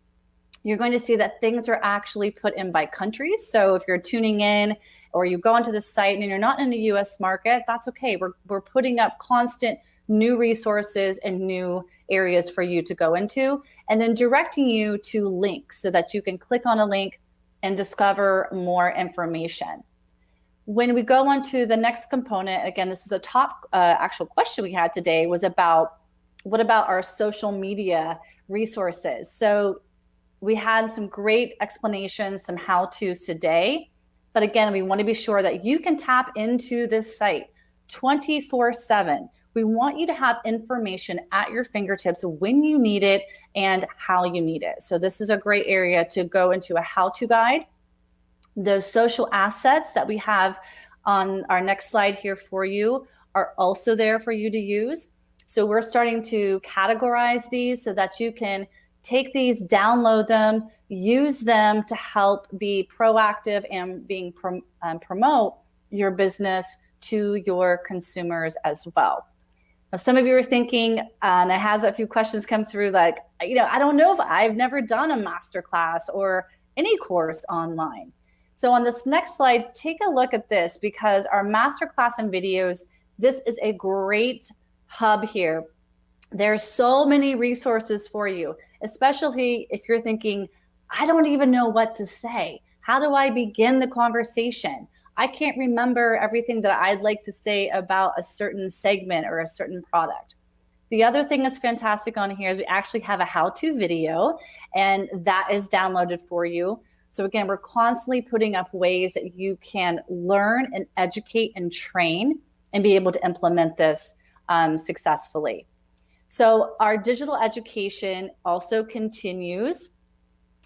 you're going to see that things are actually put in by countries. So if you're tuning in or you go onto the site and you're not in the US market, that's okay. We're putting up constant new resources and new areas for you to go into, and then directing you to links so that you can click on a link and discover more information. When we go on to the next component, again, this was a top actual question we had today, was about what about our social media resources? So we had some great explanations, some how-tos today. But again, we want to be sure that you can tap into this site 24/7. We want you to have information at your fingertips when you need it and how you need it. So this is a great area to go into a how-to guide. Those social assets that we have on our next slide here for you are also there for you to use. So we're starting to categorize these so that you can take these, download them, use them to help be proactive and promote your business to your consumers as well. Now, some of you are thinking, and I have a few questions come through like, I don't know if I've never done a masterclass or any course online. So on this next slide, take a look at this, because our masterclass and videos, this is a great hub here. There's so many resources for you, especially if you're thinking, I don't even know what to say. How do I begin the conversation? I can't remember everything that I'd like to say about a certain segment or a certain product. The other thing that's fantastic on here is we actually have a how-to video, and that is downloaded for you. So again, we're constantly putting up ways that you can learn and educate and train and be able to implement this successfully. So our digital education also continues,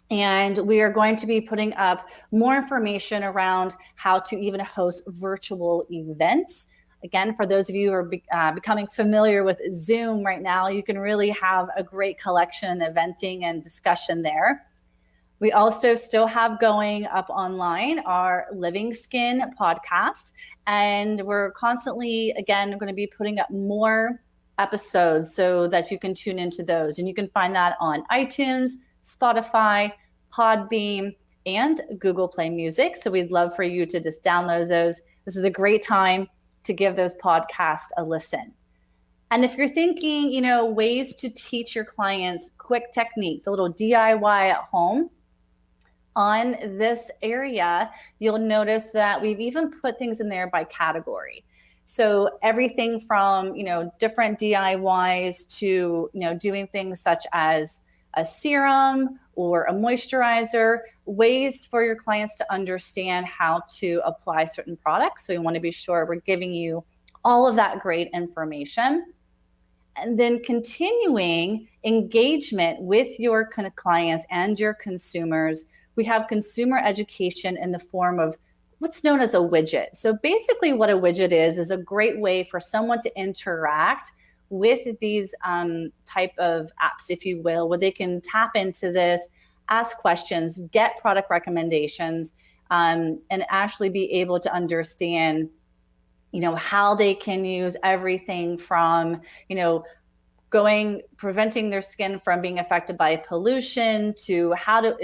and we are going to be putting up more information around how to even host virtual events Again, for those of you who are becoming familiar with Zoom right now, you can really have a great collection of eventing and discussion there. We also still have going up online our Living Skin podcast, and we're constantly, again, going to be putting up more episodes so that you can tune into those. And you can find that on iTunes, Spotify, Podbean, and Google Play Music. So we'd love for you to just download those. This is a great time to give those podcasts a listen. And if you're thinking, ways to teach your clients quick techniques, a little DIY at home, on this area, you'll notice that we've even put things in there by category. So everything from, different DIYs to, doing things such as a serum or a moisturizer, ways for your clients to understand how to apply certain products. So we want to be sure we're giving you all of that great information. And then continuing engagement with your clients and your consumers. We have consumer education in the form of what's known as a widget. So basically what a widget is a great way for someone to interact with these type of apps, if you will, where they can tap into this, ask questions, get product recommendations, and actually be able to understand, how they can use everything from, preventing their skin from being affected by pollution to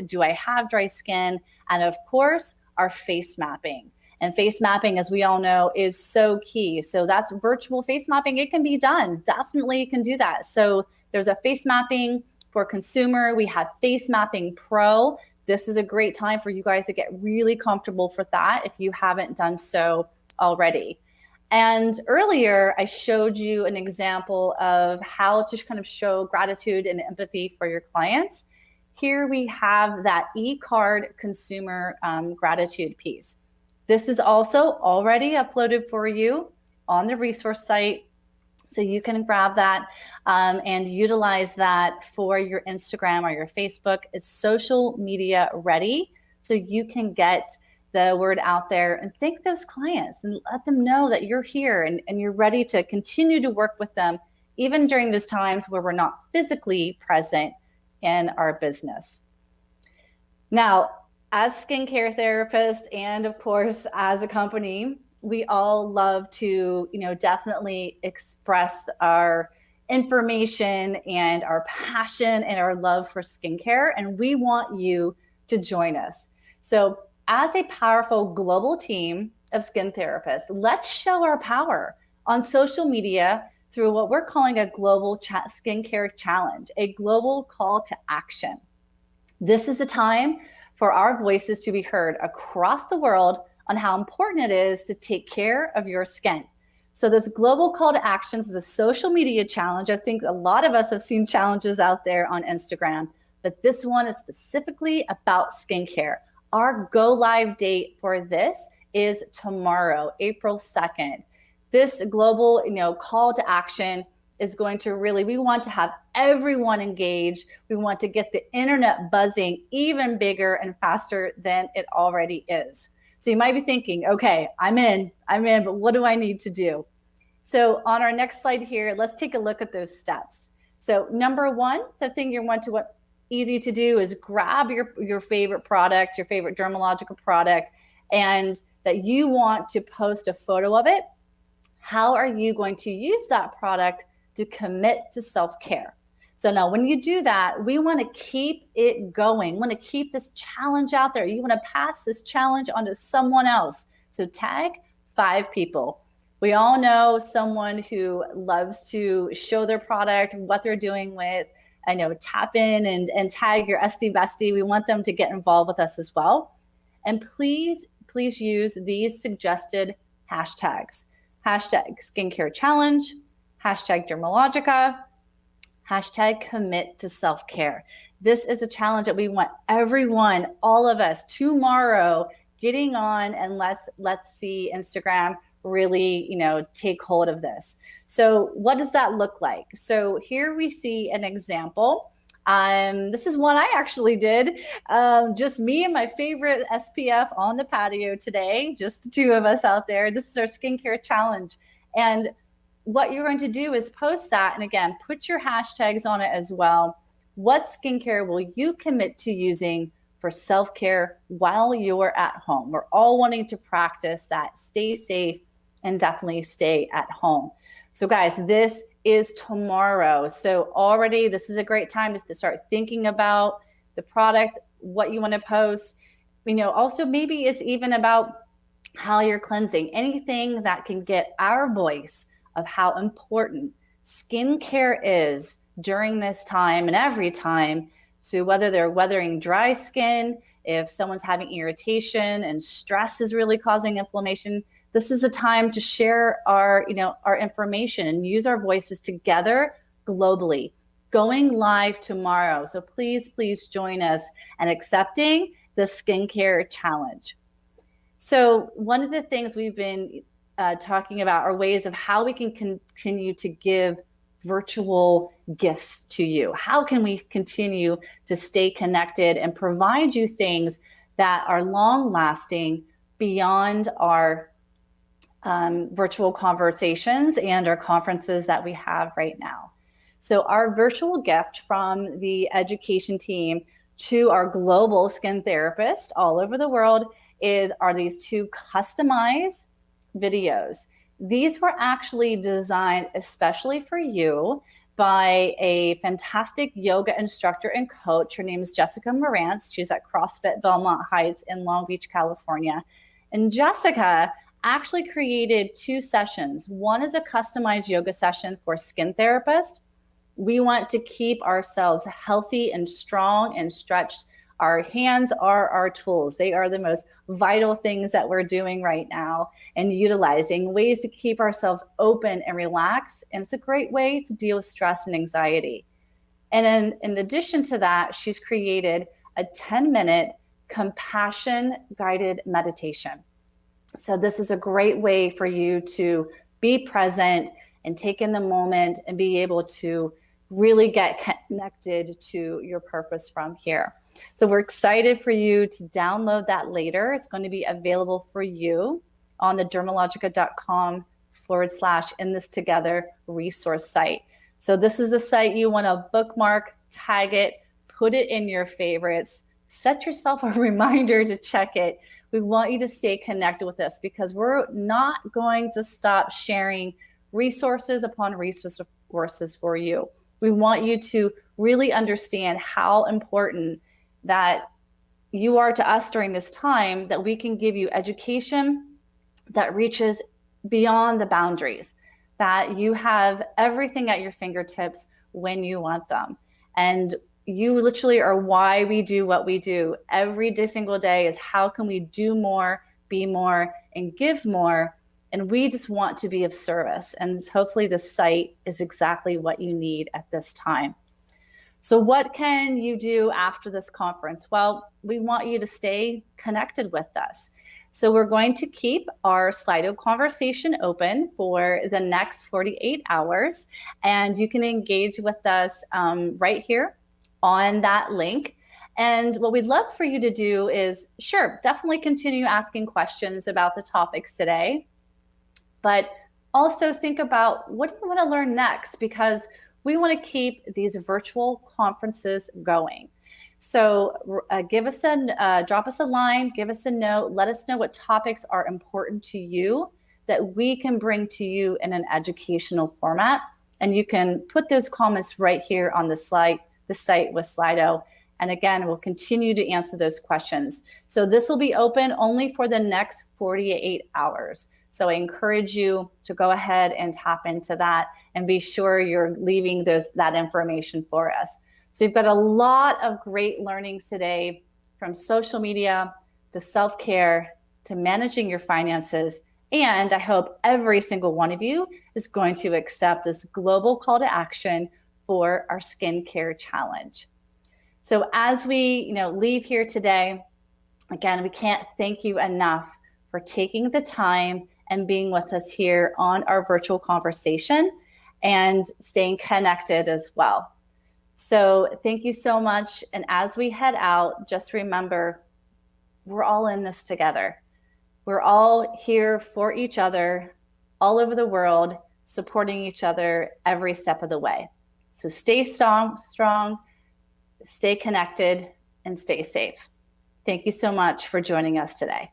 do I have dry skin? And of course, our face mapping. And face mapping, as we all know, is so key. So that's virtual face mapping. It can be done. Definitely you can do that. So there's a face mapping for consumer. We have Face Mapping Pro. This is a great time for you guys to get really comfortable with that if you haven't done so already. And earlier, I showed you an example of how to kind of show gratitude and empathy for your clients. Here we have that e-card consumer gratitude piece. This is also already uploaded for you on the resource site. So you can grab that and utilize that for your Instagram or your Facebook. It's social media ready. So you can get the word out there and thank those clients and let them know that you're here and you're ready to continue to work with them, even during those times where we're not physically present in our business. Now, as skincare therapists, and of course, as a company, we all love to, definitely express our information and our passion and our love for skincare. And we want you to join us. So as a powerful global team of skin therapists, let's show our power on social media through what we're calling a global skincare challenge, a global call to action. This is a time for our voices to be heard across the world on how important it is to take care of your skin. So this global call to action is a social media challenge. I think a lot of us have seen challenges out there on Instagram, but this one is specifically about skincare. Our go live date for this is tomorrow, April 2nd. This global, call to action is going to we want to have everyone engaged. We want to get the internet buzzing even bigger and faster than it already is. So you might be thinking, okay, I'm in, but what do I need to do? So on our next slide here, let's take a look at those steps. So number one, the thing you want to easy to do is grab your favorite product, your favorite dermalogical product, and that you want to post a photo of it. How are you going to use that product to commit to self-care? So now when you do that, we want to keep it going. We want to keep this challenge out there. You want to pass this challenge on to someone else. So tag 5 people. We all know someone who loves to show their product, what they're doing with. I know, tap in and tag your SD bestie. We want them to get involved with us as well. And please use these suggested hashtags. Hashtag skincare challenge, hashtag Dermalogica, hashtag commit to self-care. This is a challenge that we want everyone, all of us, tomorrow getting on, and let's see Instagram really, take hold of this. So what does that look like? So here we see an example. This is one I actually did. Just me and my favorite SPF on the patio today, just the 2 of us out there. This is our skincare challenge. And what you're going to do is post that. And again, put your hashtags on it as well. What skincare will you commit to using for self-care while you're at home? We're all wanting to practice that. Stay safe and definitely stay at home. So guys, this is tomorrow. So already this is a great time to start thinking about the product, what you want to post. Also maybe it's even about how you're cleansing, anything that can get our voice of how important skincare is during this time and every time. So whether they're weathering dry skin, if someone's having irritation and stress is really causing inflammation, this is a time to share our information and use our voices together globally. Going live tomorrow. So please join us in accepting the skincare challenge. So one of the things we've been talking about are ways of how we can continue to give virtual gifts to you. How can we continue to stay connected and provide you things that are long lasting beyond our virtual conversations and our conferences that we have right now? So our virtual gift from the education team to our global skin therapists all over the world are these 2 customized videos. These were actually designed especially for you by a fantastic yoga instructor and coach. Her name is Jessica Morantz. She's at CrossFit Belmont Heights in Long Beach, California. And Jessica actually created 2 sessions. One is a customized yoga session for skin therapists. We want to keep ourselves healthy and strong and stretched. Our hands are our tools. They are the most vital things that we're doing right now, and utilizing ways to keep ourselves open and relaxed. And it's a great way to deal with stress and anxiety. And then in addition to that, she's created a 10-minute compassion guided meditation. So this is a great way for you to be present and take in the moment and be able to really get connected to your purpose from here. So we're excited for you to download that later. It's going to be available for you on the dermalogica.com/inthistogether resource site. So this is the site you want to bookmark, tag it, put it in your favorites, set yourself a reminder to check it. We want you to stay connected with us because we're not going to stop sharing resources upon resources for you. We want you to really understand how important that you are to us during this time, that we can give you education that reaches beyond the boundaries, that you have everything at your fingertips when you want them. And you literally are why we do what we do every single day, is how can we do more, be more, and give more. And we just want to be of service. And hopefully this site is exactly what you need at this time. So what can you do after this conference? Well, we want you to stay connected with us. So we're going to keep our Slido conversation open for the next 48 hours. And you can engage with us right here on that link. And what we'd love for you to do is, sure, definitely continue asking questions about the topics today, but also think about what do you want to learn next, because we want to keep these virtual conferences going. So drop us a line, give us a note, let us know what topics are important to you that we can bring to you in an educational format. And you can put those comments right here on the site with Slido. And again, we'll continue to answer those questions. So this will be open only for the next 48 hours. So I encourage you to go ahead and tap into that and be sure you're leaving that information for us. So you've got a lot of great learnings today, from social media to self-care to managing your finances. And I hope every single one of you is going to accept this global call to action for our skincare challenge. So as we leave here today, again, we can't thank you enough for taking the time and being with us here on our virtual conversation and staying connected as well. So thank you so much. And as we head out, just remember, we're all in this together. We're all here for each other, all over the world, supporting each other every step of the way. So stay strong, stay connected, and stay safe. Thank you so much for joining us today.